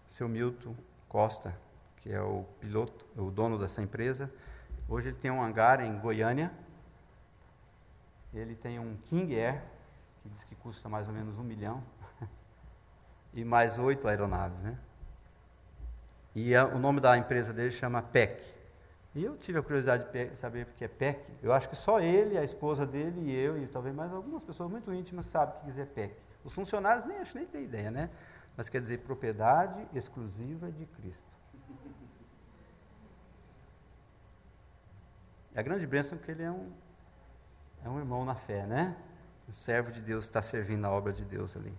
seu Milton Costa, que é o piloto, o dono dessa empresa, hoje ele tem um hangar em Goiânia. Ele tem um King Air, que diz que custa mais ou menos R$1 milhão, e mais 8 aeronaves, né? E o nome da empresa dele chama PEC. E eu tive a curiosidade de saber o que é PEC. Eu acho que só ele, a esposa dele e eu, e talvez mais algumas pessoas muito íntimas sabem o que quer dizer PEC. Os funcionários nem têm ideia, né? Mas quer dizer propriedade exclusiva de Cristo. E a grande bênção é que ele é um irmão na fé, né? Um servo de Deus, está servindo a obra de Deus ali.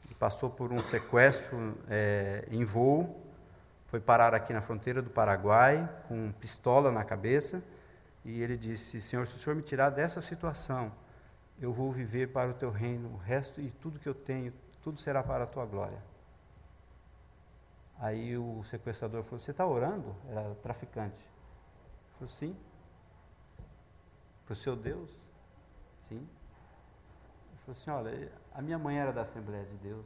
Ele passou por um sequestro em voo, foi parar aqui na fronteira do Paraguai, com pistola na cabeça, e ele disse: Senhor, se o Senhor me tirar dessa situação, eu vou viver para o teu reino, o resto e tudo que eu tenho, tudo será para a tua glória. Aí o sequestrador falou: você está orando? Era traficante. Ele falou: sim. Para o seu Deus? Sim. Ele falou assim: olha, a minha mãe era da Assembleia de Deus,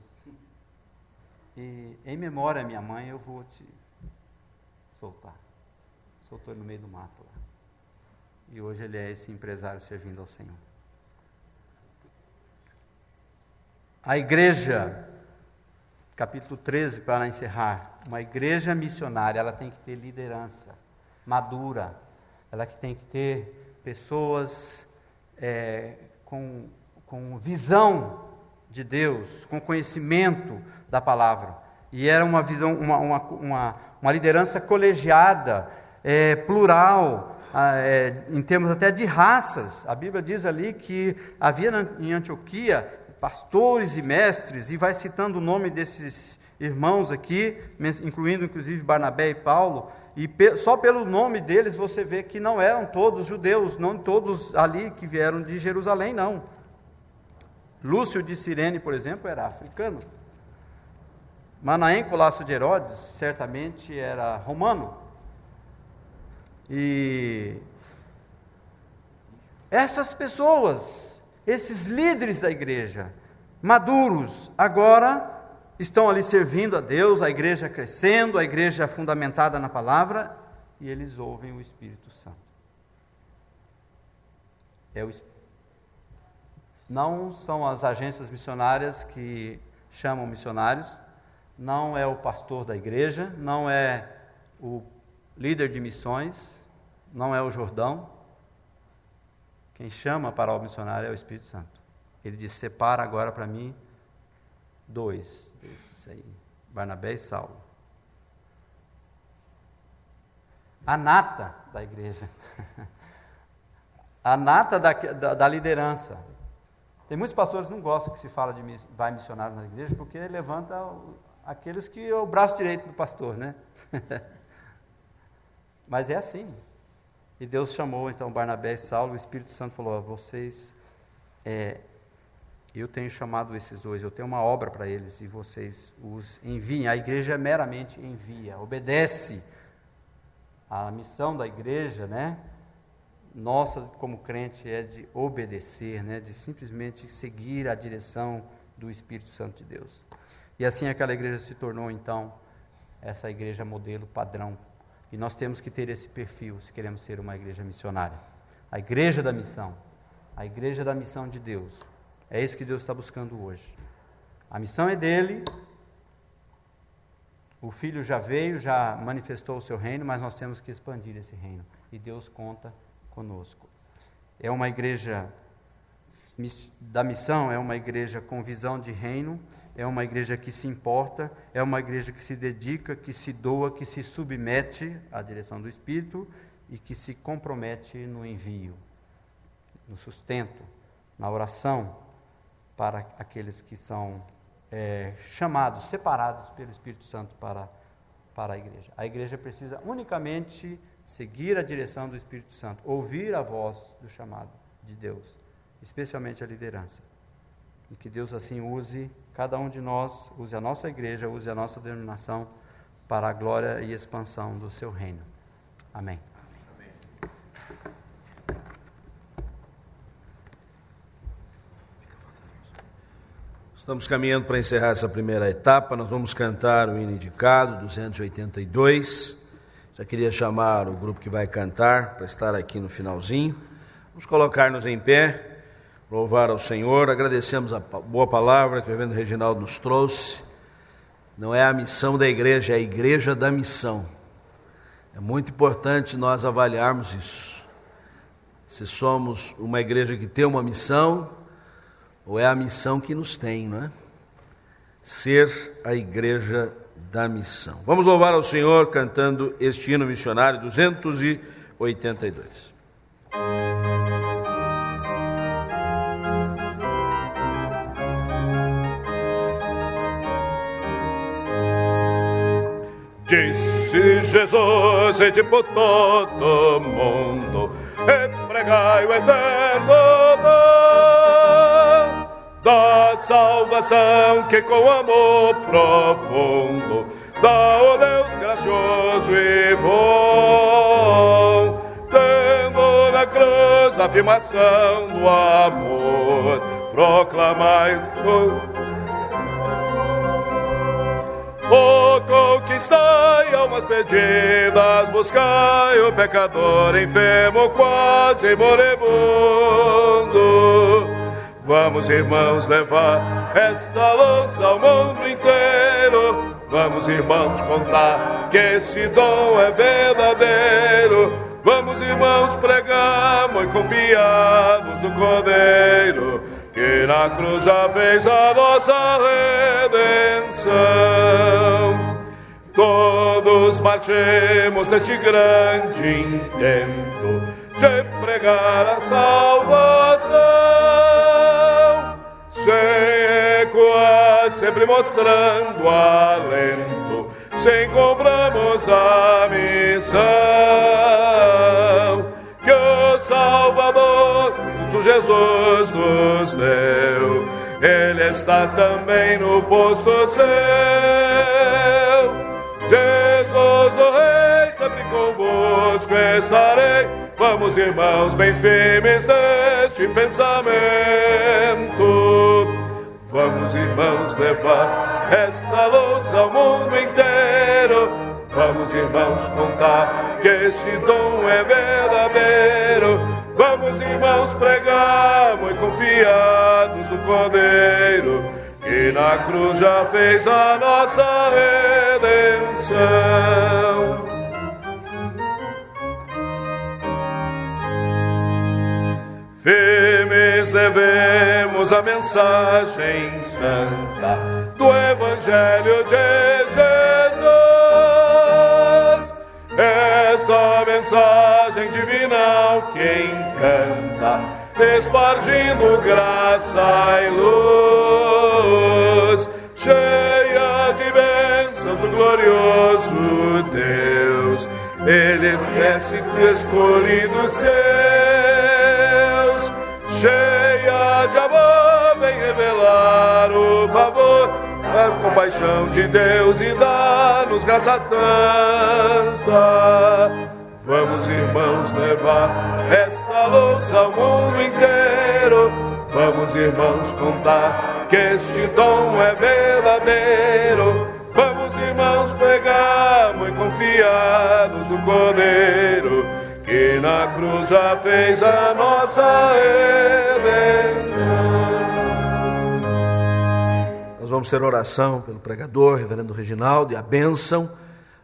e em memória à minha mãe eu vou te soltar. Soltou ele no meio do mato lá. E hoje ele é esse empresário servindo ao Senhor. A igreja, capítulo 13, para encerrar, uma igreja missionária, ela tem que ter liderança madura, ela que tem que ter pessoas com visão de Deus, com conhecimento da palavra. E era uma visão, uma liderança colegiada, plural, em termos até de raças. A Bíblia diz ali que havia em Antioquia pastores e mestres, e vai citando o nome desses irmãos aqui, incluindo inclusive Barnabé e Paulo, e só pelo nome deles você vê que não eram todos judeus, não todos ali que vieram de Jerusalém, não. Lúcio de Cirene, por exemplo, era africano. Manaém, Colasso de Herodes, certamente era romano. E essas pessoas, esses líderes da igreja, maduros, agora estão ali servindo a Deus, a igreja crescendo, a igreja fundamentada na palavra, e eles ouvem o Espírito Santo. Não são as agências missionárias que chamam missionários, não é o pastor da igreja, não é o líder de missões, não é o Jordão. Quem chama para o missionário é o Espírito Santo. Ele diz: separa agora para mim 2 desses aí, Barnabé e Saulo. A nata da igreja, a nata da liderança. Tem muitos pastores que não gostam que se fala de vai missionário na igreja, porque levanta aqueles que é o braço direito do pastor, né? Mas é assim. E Deus chamou então Barnabé e Saulo, o Espírito Santo falou: vocês, eu tenho chamado esses 2, eu tenho uma obra para eles e vocês os enviem. A igreja meramente envia, obedece. A missão da igreja, né? Nossa, como crente, é de obedecer, né? De simplesmente seguir a direção do Espírito Santo de Deus. E assim aquela igreja se tornou então essa igreja modelo padrão. E nós temos que ter esse perfil se queremos ser uma igreja missionária. A igreja da missão. A igreja da missão de Deus. É isso que Deus está buscando hoje. A missão é dele. O Filho já veio, já manifestou o seu reino, mas nós temos que expandir esse reino. E Deus conta conosco. É uma igreja da missão, é uma igreja com visão de reino, é uma igreja que se importa, é uma igreja que se dedica, que se doa, que se submete à direção do Espírito e que se compromete no envio, no sustento, na oração para aqueles que são chamados, separados pelo Espírito Santo para a igreja. A igreja precisa unicamente seguir a direção do Espírito Santo, ouvir a voz do chamado de Deus, especialmente a liderança. E que Deus assim use cada um de nós, use a nossa igreja, use a nossa denominação para a glória e expansão do seu reino. Amém. Estamos caminhando para encerrar essa primeira etapa. Nós vamos cantar o hino indicado, 282. Já queria chamar o grupo que vai cantar para estar aqui no finalzinho. Vamos colocar-nos em pé, louvar ao Senhor. Agradecemos a boa palavra que o reverendo Reginaldo nos trouxe. Não é a missão da igreja, é a igreja da missão. É muito importante nós avaliarmos isso. Se somos uma igreja que tem uma missão, ou é a missão que nos tem, não é? Ser a igreja da missão. Vamos louvar ao Senhor cantando este hino missionário 282. Disse Jesus, ide por todo mundo, e pregai o eterno dom da salvação que com amor profundo dá o Deus gracioso e bom, tendo na cruz a afirmação do amor, proclamai conquistai almas perdidas, buscai o pecador enfermo, quase moribundo. Vamos, irmãos, levar esta luz ao mundo inteiro. Vamos, irmãos, contar que esse dom é verdadeiro. Vamos, irmãos, pregar muito confiados no Cordeiro, que na cruz já fez a nossa redenção. Todos marchemos neste grande intento de pregar a salvação, sem recuar, sempre mostrando alento, sem compramos a missão que o Salvador, Jesus nos deu. Ele está também no posto céu. Jesus, o Rei, sempre convosco estarei. Vamos, irmãos, bem firmes neste pensamento. Vamos, irmãos, levar esta luz ao mundo inteiro. Vamos, irmãos, contar que este dom é verdadeiro. Vamos, irmãos, pregar, muito confiados no Cordeiro, que na cruz já fez a nossa redenção. Firmes devemos a mensagem santa do Evangelho de Jesus. Esta mensagem divinal que encanta, espargindo graça e luz, cheia de bênçãos do glorioso Deus. Ele se escolhido seus, cheia de amor, vem revelar o favor, a compaixão de Deus e dá-nos graça tanta. Vamos, irmãos, levar esta luz ao mundo inteiro. Vamos, irmãos, contar que este dom é verdadeiro. Vamos, irmãos, pregar, muito confiados no Cordeiro, que na cruz já fez a nossa redenção. Nós vamos ter oração pelo pregador, reverendo Reginaldo, e a bênção.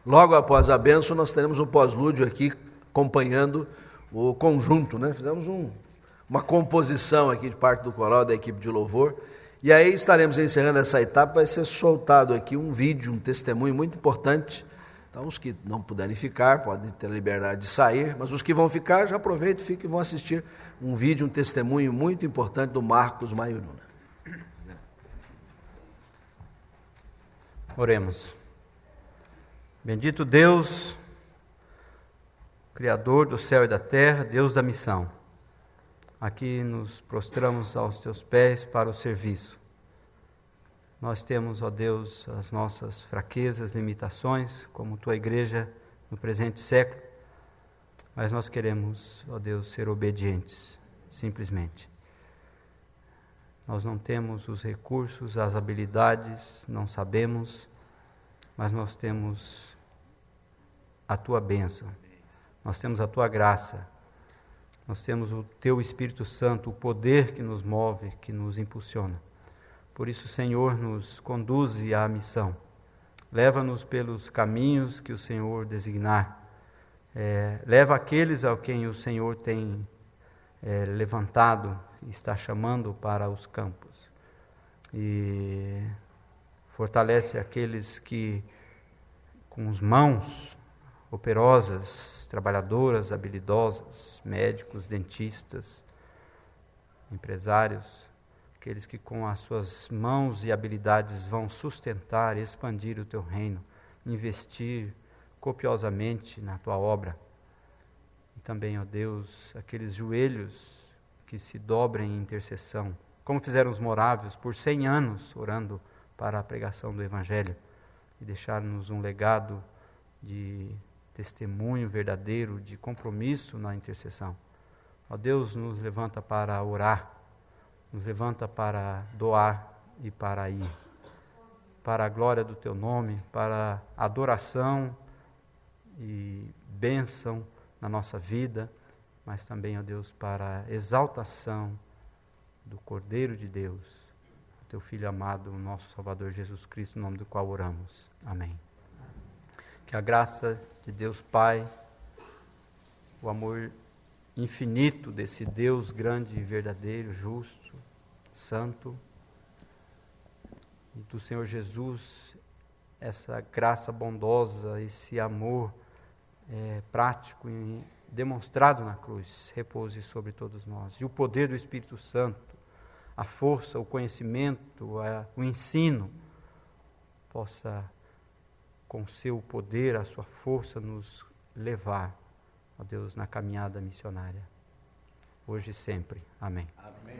Logo após a bênção, nós teremos um pós-lúdio aqui, acompanhando o conjunto, né? Fizemos uma composição aqui de parte do coral, da equipe de louvor, e aí estaremos encerrando essa etapa. Vai ser soltado aqui um vídeo, um testemunho muito importante. Então, os que não puderem ficar, podem ter a liberdade de sair, mas os que vão ficar, já aproveitem, fiquem e vão assistir um vídeo, um testemunho muito importante do Marcos Maioruna. Oremos. Bendito Deus, Criador do céu e da terra, Deus da missão. Aqui nos prostramos aos teus pés para o serviço. Nós temos, ó Deus, as nossas fraquezas, limitações, como tua igreja no presente século, mas nós queremos, ó Deus, ser obedientes, simplesmente. Nós não temos os recursos, as habilidades, não sabemos, mas nós temos a tua bênção, nós temos a tua graça, nós temos o teu Espírito Santo, o poder que nos move, que nos impulsiona. Por isso, Senhor, nos conduze à missão. Leva-nos pelos caminhos que o Senhor designar. Leva aqueles a quem o Senhor tem levantado e está chamando para os campos. E fortalece aqueles que, com as mãos operosas, trabalhadoras, habilidosas, médicos, dentistas, empresários, aqueles que com as suas mãos e habilidades vão sustentar e expandir o teu reino, investir copiosamente na tua obra. E também, ó Deus, aqueles joelhos que se dobrem em intercessão, como fizeram os morávios por 100 anos, orando para a pregação do Evangelho, e deixar-nos um legado de testemunho verdadeiro, de compromisso na intercessão. Ó Deus, nos levanta para orar, nos levanta para doar e para ir, para a glória do teu nome, para adoração e bênção na nossa vida, mas também, ó Deus, para a exaltação do Cordeiro de Deus, teu Filho amado, o nosso Salvador Jesus Cristo, no nome do qual oramos. Amém. Que a graça de Deus Pai, o amor infinito desse Deus grande e verdadeiro, justo, santo, e do Senhor Jesus, essa graça bondosa, esse amor prático e demonstrado na cruz, repouse sobre todos nós. E o poder do Espírito Santo, a força, o conhecimento, o ensino, possa, com seu poder, a sua força, nos levar, ó Deus, na caminhada missionária, hoje e sempre. Amém. Amém.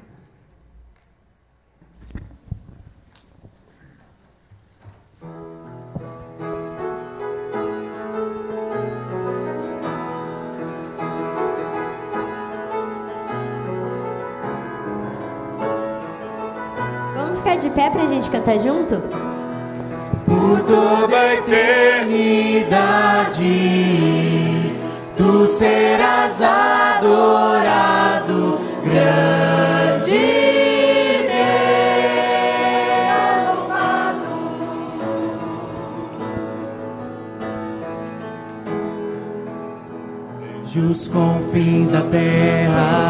Vamos ficar de pé para a gente cantar junto? Por toda a eternidade, serás adorado, grande Deus. Desde os confins da terra,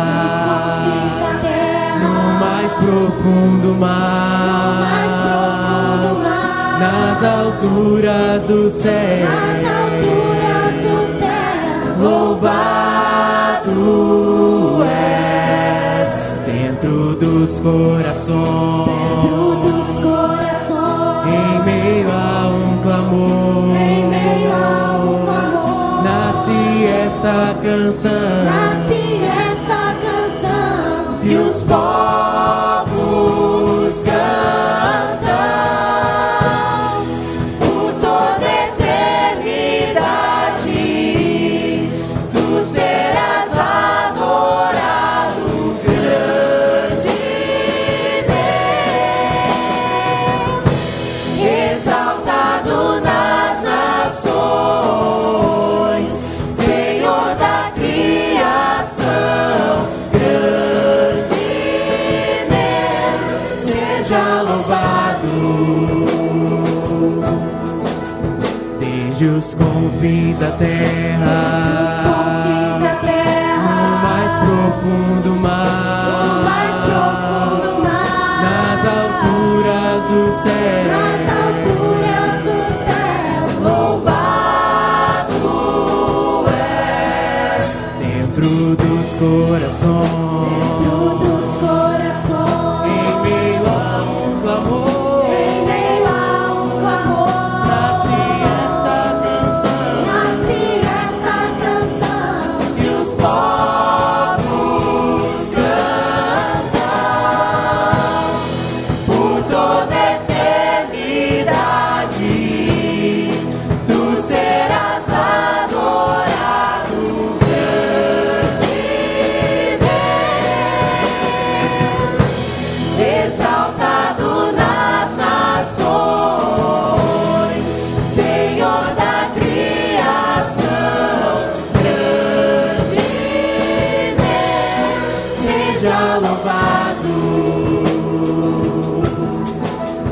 no mais profundo mar, nas alturas do céu, louvado és dentro dos corações, em meio a um clamor, nasce esta canção, e os povos cantam por toda eternidade. Tu serás adorado, grande Deus, exaltado nas nações, Senhor da criação, grande Deus, seja louvado. Desde os confins da terra, no mais profundo mar, nas alturas do céu, louvado és dentro dos corações, em meio a um clamor, nasce esta canção, e os povos cantam por toda eternidade. Tu serás adorado, grande Deus, exaltado nas nações, Senhor da criação, grande Deus, seja louvado,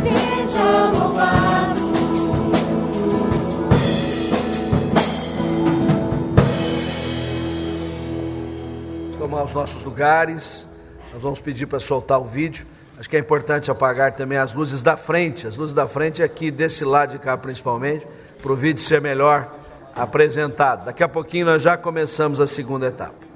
seja louvado. Vamos tomar os nossos lugares. Nós vamos pedir para soltar o vídeo. Acho que é importante apagar também as luzes da frente. As luzes da frente aqui desse lado de cá principalmente, para o vídeo ser melhor apresentado. Daqui a pouquinho nós já começamos a segunda etapa.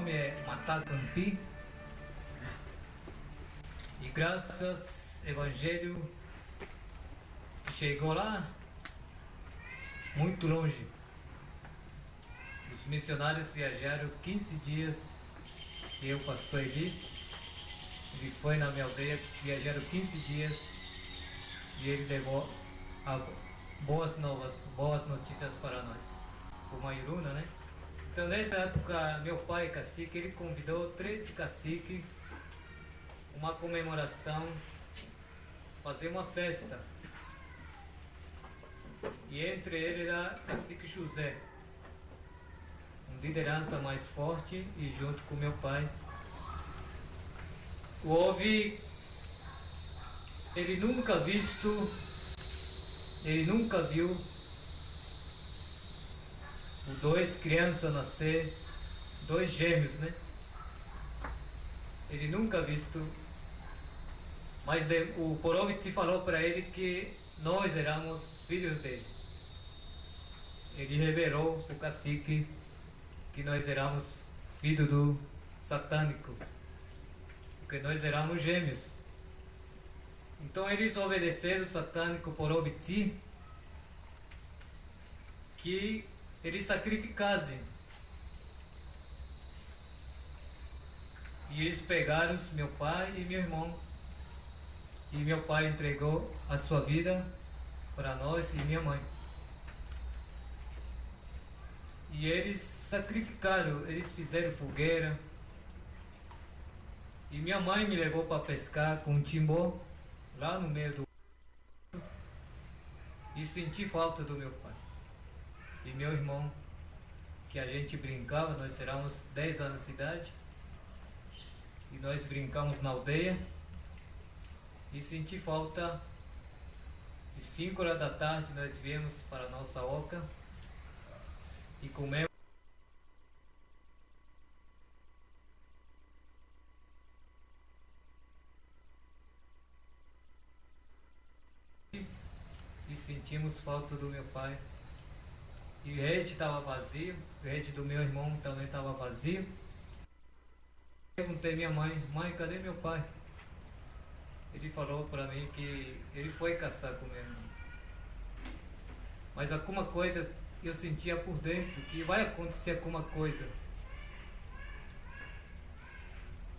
nome é Matazampi e graças ao Evangelho chegou lá muito longe. Os missionários viajaram 15 dias, eu, pastor Eli, ele foi na minha aldeia, viajaram 15 dias e ele levou boas novas, boas notícias para nós, o Mairuna, né? Então nessa época, meu pai cacique, ele convidou 13 caciques, uma comemoração, fazer uma festa. E entre eles era cacique José, uma liderança mais forte, e junto com meu pai. Houve, ele nunca viu dois crianças nascer, dois gêmeos, né? Ele nunca visto, mas o Porovitch falou para ele que nós éramos filhos dele. Ele revelou para o cacique que nós éramos filhos do satânico, porque nós éramos gêmeos. Então eles obedeceram o satânico Porovitch que eles sacrificassem. E eles pegaram meu pai e meu irmão. E meu pai entregou a sua vida para nós e minha mãe. E eles sacrificaram, eles fizeram fogueira. E minha mãe me levou para pescar com um timbó lá no meio do... E senti falta do meu pai. E meu irmão, que a gente brincava, nós éramos 10 anos de idade. E nós brincamos na aldeia. E senti falta. E 5 horas da tarde nós viemos para a nossa oca e comemos. E sentimos falta do meu pai. E o rede estava vazio, o rede do meu irmão também estava vazio. Perguntei minha mãe: mãe, cadê meu pai? Ele falou para mim que ele foi caçar com meu irmão. Mas alguma coisa eu sentia por dentro, que vai acontecer alguma coisa.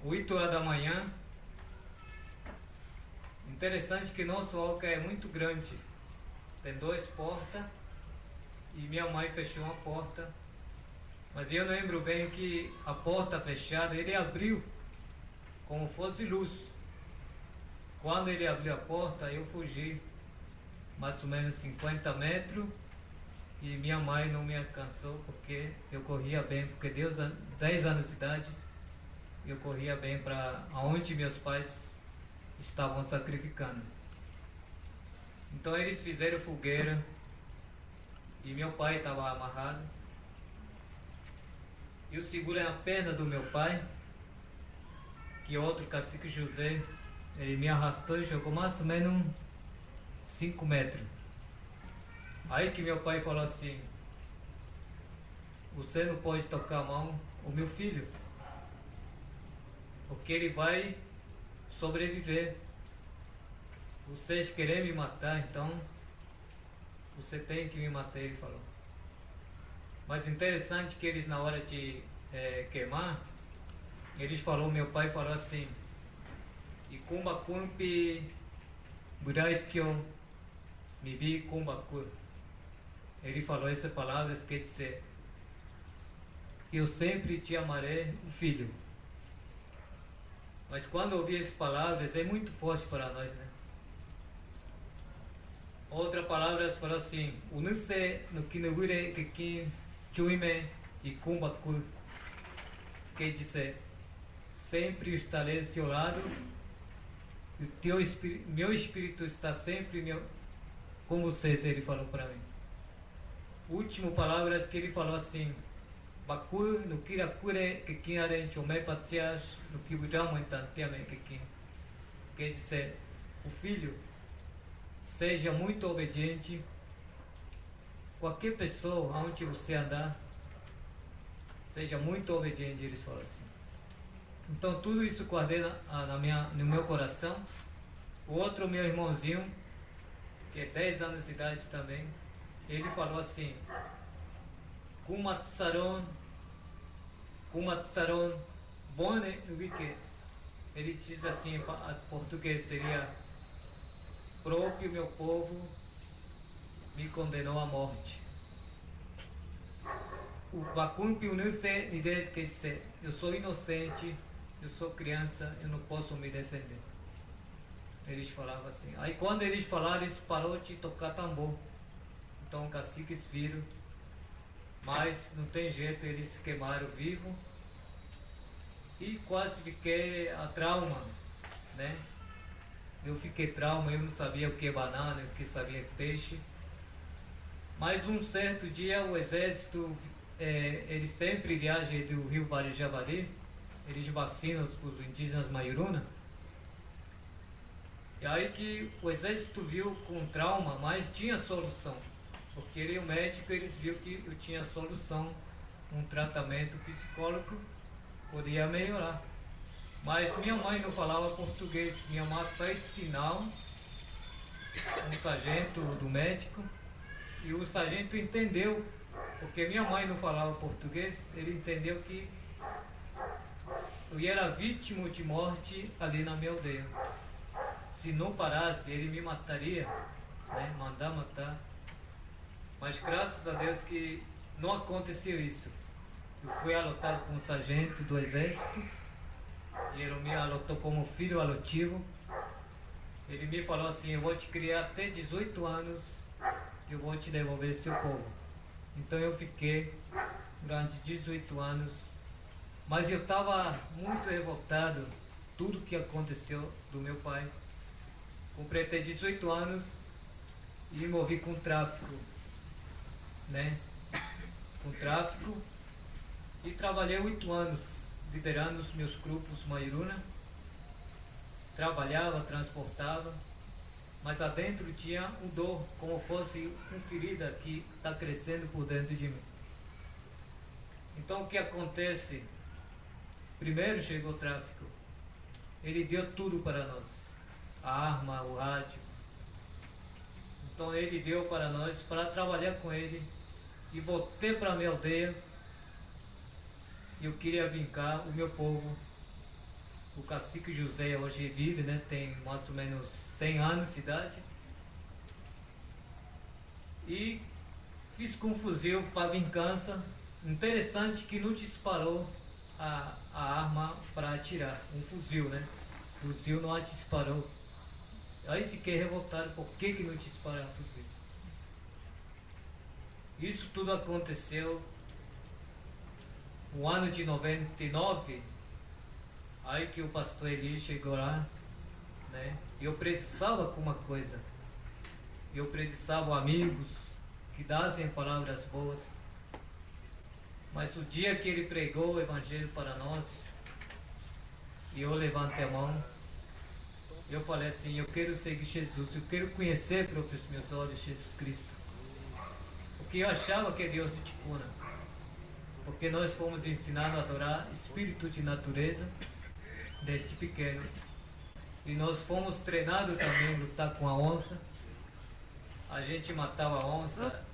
8 horas da manhã. Interessante que nossa oca é muito grande. Tem 2 portas. E minha mãe fechou uma porta. Mas eu lembro bem que a porta fechada, ele abriu como fosse luz. Quando ele abriu a porta, eu fugi mais ou menos 50 metros e minha mãe não me alcançou porque eu corria bem, porque Deus, 10 anos de idade, eu corria bem para onde meus pais estavam sacrificando. Então eles fizeram fogueira e meu pai estava amarrado. Eu segurei a perna do meu pai, que outro cacique José, ele me arrastou e jogou mais ou menos 5 metros. Aí que meu pai falou assim: você não pode tocar a mão o meu filho, porque ele vai sobreviver. Vocês querem me matar, então você tem que me matar, ele falou. Mas interessante que eles, na hora de queimar, eles falou, meu pai falou assim: Ikumba kumpi buraikyo mibi kumbaku. Ele falou essa palavra, quer dizer: eu sempre te amarei, filho. Mas quando eu ouvi essas palavras, é muito forte para nós, né? Outra palavra falou assim: unuse no kinugure kikin chuime e kumbaku. Quer dizer, sempre estarei ao seu lado. Meu espírito está sempre com vocês, ele falou para mim. Última palavra que ele falou assim: Baku no kirakure kikin aren chome patias no kibudamo entantiame kikin. Quer dizer, o filho seja muito obediente. Qualquer pessoa, aonde você andar, seja muito obediente, eles falam assim. Então tudo isso guardei no meu coração. O outro meu irmãozinho, que é 10 anos de idade também, ele falou assim: Kumatsaron, bone nubique. Ele diz assim, em português seria: próprio meu povo me condenou à morte. O Bakumpi Unuse Nidet quer dizer: eu sou inocente, eu sou criança, eu não posso me defender. Eles falavam assim. Aí quando eles falaram, eles pararam de tocar tambor. Então os caciques viram, mas não tem jeito, eles queimaram vivo. E quase fiquei a trauma, né? Eu fiquei trauma, eu não sabia o que é banana, o que sabia peixe. Mas um certo dia o exército ele sempre viaja do rio Vale Javari, eles vacinam os indígenas Maiuruna. E aí que o exército viu com trauma, mas tinha solução. Porque ele, o médico, eles viram que eu tinha solução, um tratamento psicológico, podia melhorar. Mas minha mãe não falava português, minha mãe fez sinal, um sargento do médico, e o sargento entendeu, porque minha mãe não falava português, ele entendeu que eu era vítima de morte ali na minha aldeia. Se não parasse, ele me mataria, né? Mandar matar. Mas graças a Deus que não aconteceu isso. Eu fui adotado como sargento do exército. Ele me adotou como filho adotivo. Ele me falou assim: eu vou te criar até 18 anos, eu vou te devolver seu povo. Então eu fiquei durante 18 anos. Mas eu estava muito revoltado, tudo que aconteceu do meu pai. Completei 18 anos e me envolvi com tráfico, né? Com tráfico, e trabalhei 8 anos liderando os meus grupos Maiuruna. Trabalhava, transportava, mas adentro tinha um dor, como fosse uma ferida que está crescendo por dentro de mim. Então o que acontece? Primeiro chegou o tráfico, ele deu tudo para nós. A arma, o rádio. Então ele deu para nós, para trabalhar com ele. E voltei para a minha aldeia. E eu queria vincar o meu povo. O cacique José hoje vive, né? Tem mais ou menos 100 anos de idade. E fiz com um fuzil para vingança. Interessante que não disparou a arma para atirar. Um fuzil, né? O fuzil não disparou. Aí fiquei revoltado, por que não dispararam o fuzil? Isso tudo aconteceu no ano de 99, aí que o pastor Eli chegou lá, né? E eu precisava de uma coisa. Eu precisava de amigos que dessem palavras boas. Mas o dia que ele pregou o evangelho para nós, e eu levantei a mão, eu falei assim: eu quero seguir Jesus, eu quero conhecer pelos meus olhos Jesus Cristo. Porque eu achava que é Deus de Ticuna. Porque nós fomos ensinados a adorar espírito de natureza desde pequeno. E nós fomos treinados também a lutar com a onça. A gente matava a onça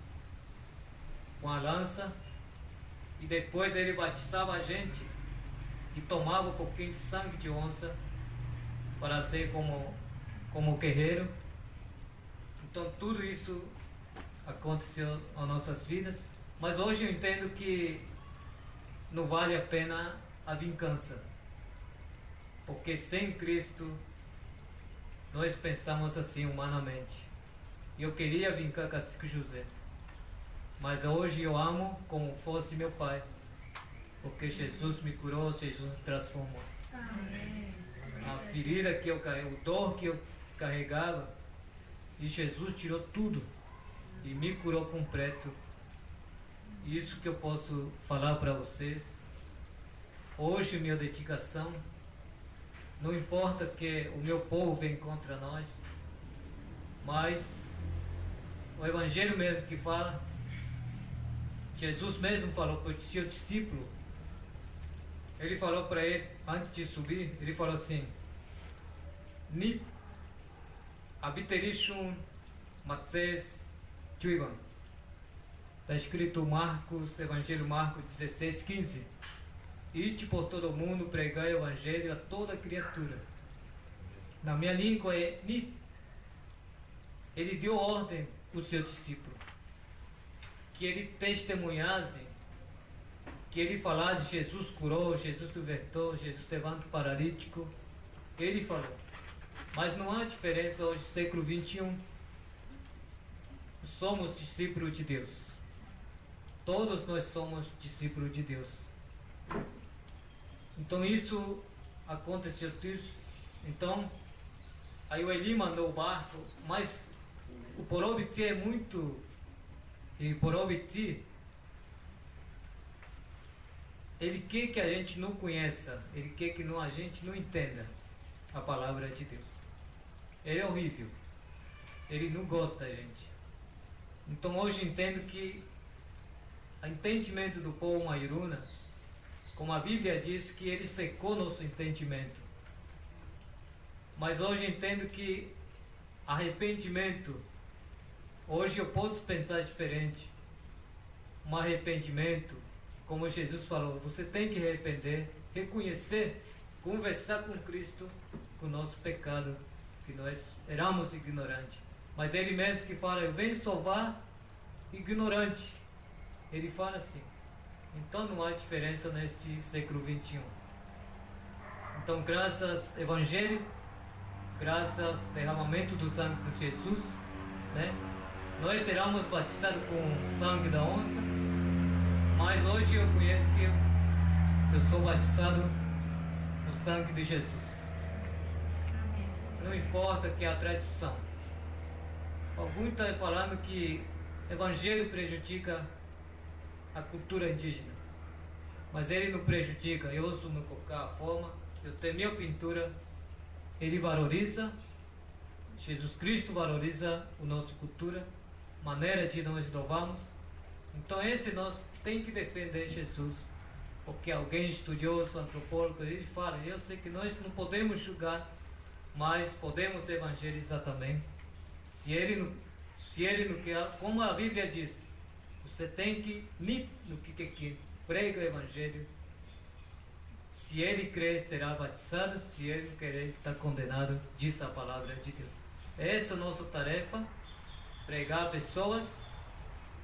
com a lança. E depois ele batizava a gente e tomava um pouquinho de sangue de onça para ser como guerreiro. Então tudo isso aconteceu nas nossas vidas, mas hoje eu entendo que não vale a pena a vingança, porque sem Cristo nós pensamos assim humanamente. Eu queria vingar Cacique José, mas hoje eu amo como fosse meu pai, porque Jesus me curou, Jesus me transformou. Amém. A ferida que eu carregava, o dor que eu carregava, e Jesus tirou tudo e me curou completo. Isso que eu posso falar para vocês. Hoje minha dedicação, não importa que o meu povo venha contra nós, mas o Evangelho mesmo que fala, Jesus mesmo falou para o seu discípulo. Ele falou para ele, antes de subir, ele falou assim: Ni abiterishun matzes juivan. Está escrito Marcos, Evangelho Marcos 16:15. Ide por todo o mundo, pregai o Evangelho a toda criatura. Na minha língua é Ni. Ele deu ordem ao seu discípulo que ele testemunhasse, que ele falasse: Jesus curou, Jesus libertou, Jesus levanta o paralítico. Ele falou. Mas não há diferença hoje, século 21. Somos discípulos de Deus. Todos nós somos discípulos de Deus. Então isso aconteceu tudo. Então, aí o Eli mandou o barco, mas o Porovitsi é muito... E Porovitsi Ele quer que a gente não conheça, Ele quer que a gente não entenda a palavra de Deus. Ele é horrível, Ele não gosta da gente. Então hoje entendo que o entendimento do povo Mairuna, como a Bíblia diz, que Ele secou nosso entendimento. Mas hoje entendo que arrependimento, hoje eu posso pensar diferente. Um arrependimento, como Jesus falou, você tem que arrepender, reconhecer, conversar com Cristo, com o nosso pecado, que nós éramos ignorantes. Mas Ele mesmo que fala, eu venho salvar ignorante. Ele fala assim. Então não há diferença neste século XXI. Então graças ao Evangelho, graças ao derramamento do sangue de Jesus, né? Nós seremos batizados com o sangue da onça, mas hoje eu conheço que eu sou batizado no sangue de Jesus. Não importa que a tradição. Alguns estão falando que o Evangelho prejudica a cultura indígena, mas ele não prejudica. Eu uso no qualquer forma, eu tenho minha pintura, ele valoriza, Jesus Cristo valoriza a nossa cultura, maneira de nós louvarmos. Então esse nós tem que defender Jesus, porque alguém estudioso, antropólogo, ele fala, eu sei que nós não podemos julgar, mas podemos evangelizar também. Se ele não quer, como a Bíblia diz, você tem que ir no que prega o Evangelho. Se ele crer, será batizado. Se ele não querer, está condenado. Diz a palavra de Deus. Essa é a nossa tarefa. Pregar pessoas,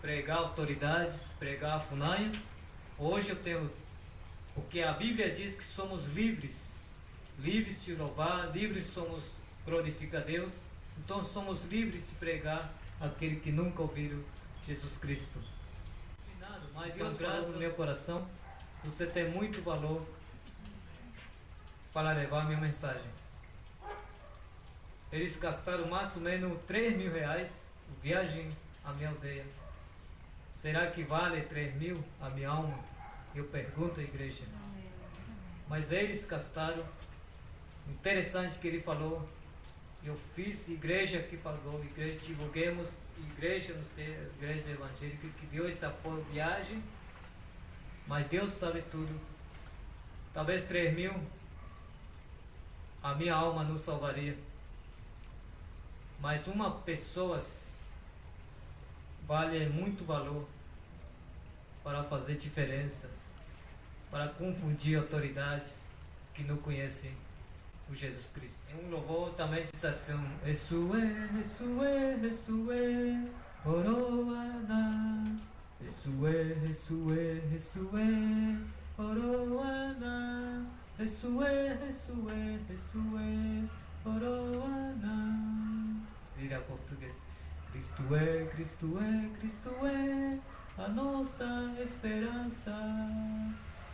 pregar autoridades, pregar a FUNAI. Hoje eu tenho, porque a Bíblia diz que somos livres. Livres de louvar, livres somos glorificar a Deus. Então somos livres de pregar aquele que nunca ouviram Jesus Cristo. Mas Deus, graças no meu coração, você tem muito valor para levar a minha mensagem. Eles gastaram mais ou menos 3 mil reais viagem à minha aldeia. Será que vale 3 mil a minha alma? Eu pergunto à igreja. Mas eles gastaram. Interessante que ele falou. Eu fiz igreja que pagou, igreja, divulguemos, igreja, não sei, igreja evangélica, que deu esse apoio, viagem, mas Deus sabe tudo. Talvez 3 mil, a minha alma não salvaria. Mas uma pessoa vale muito valor para fazer diferença, para confundir autoridades que não conhecem o Jesus Cristo. Um louvor também diz assim: Esue, Esue, Esue, Oroana. Esue, Esue, Esue, Oroana. Esue, Esue, Esue, Oroana. Vira português. Cristo é, Cristo é, Cristo é a nossa esperança.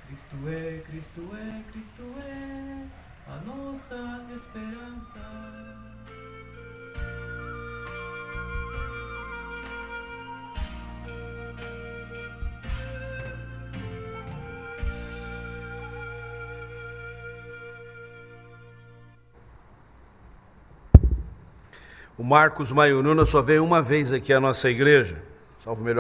Cristo é, Cristo é, Cristo é a nossa esperança. O Marcos Maionuna só veio uma vez aqui à nossa igreja, salvo melhor.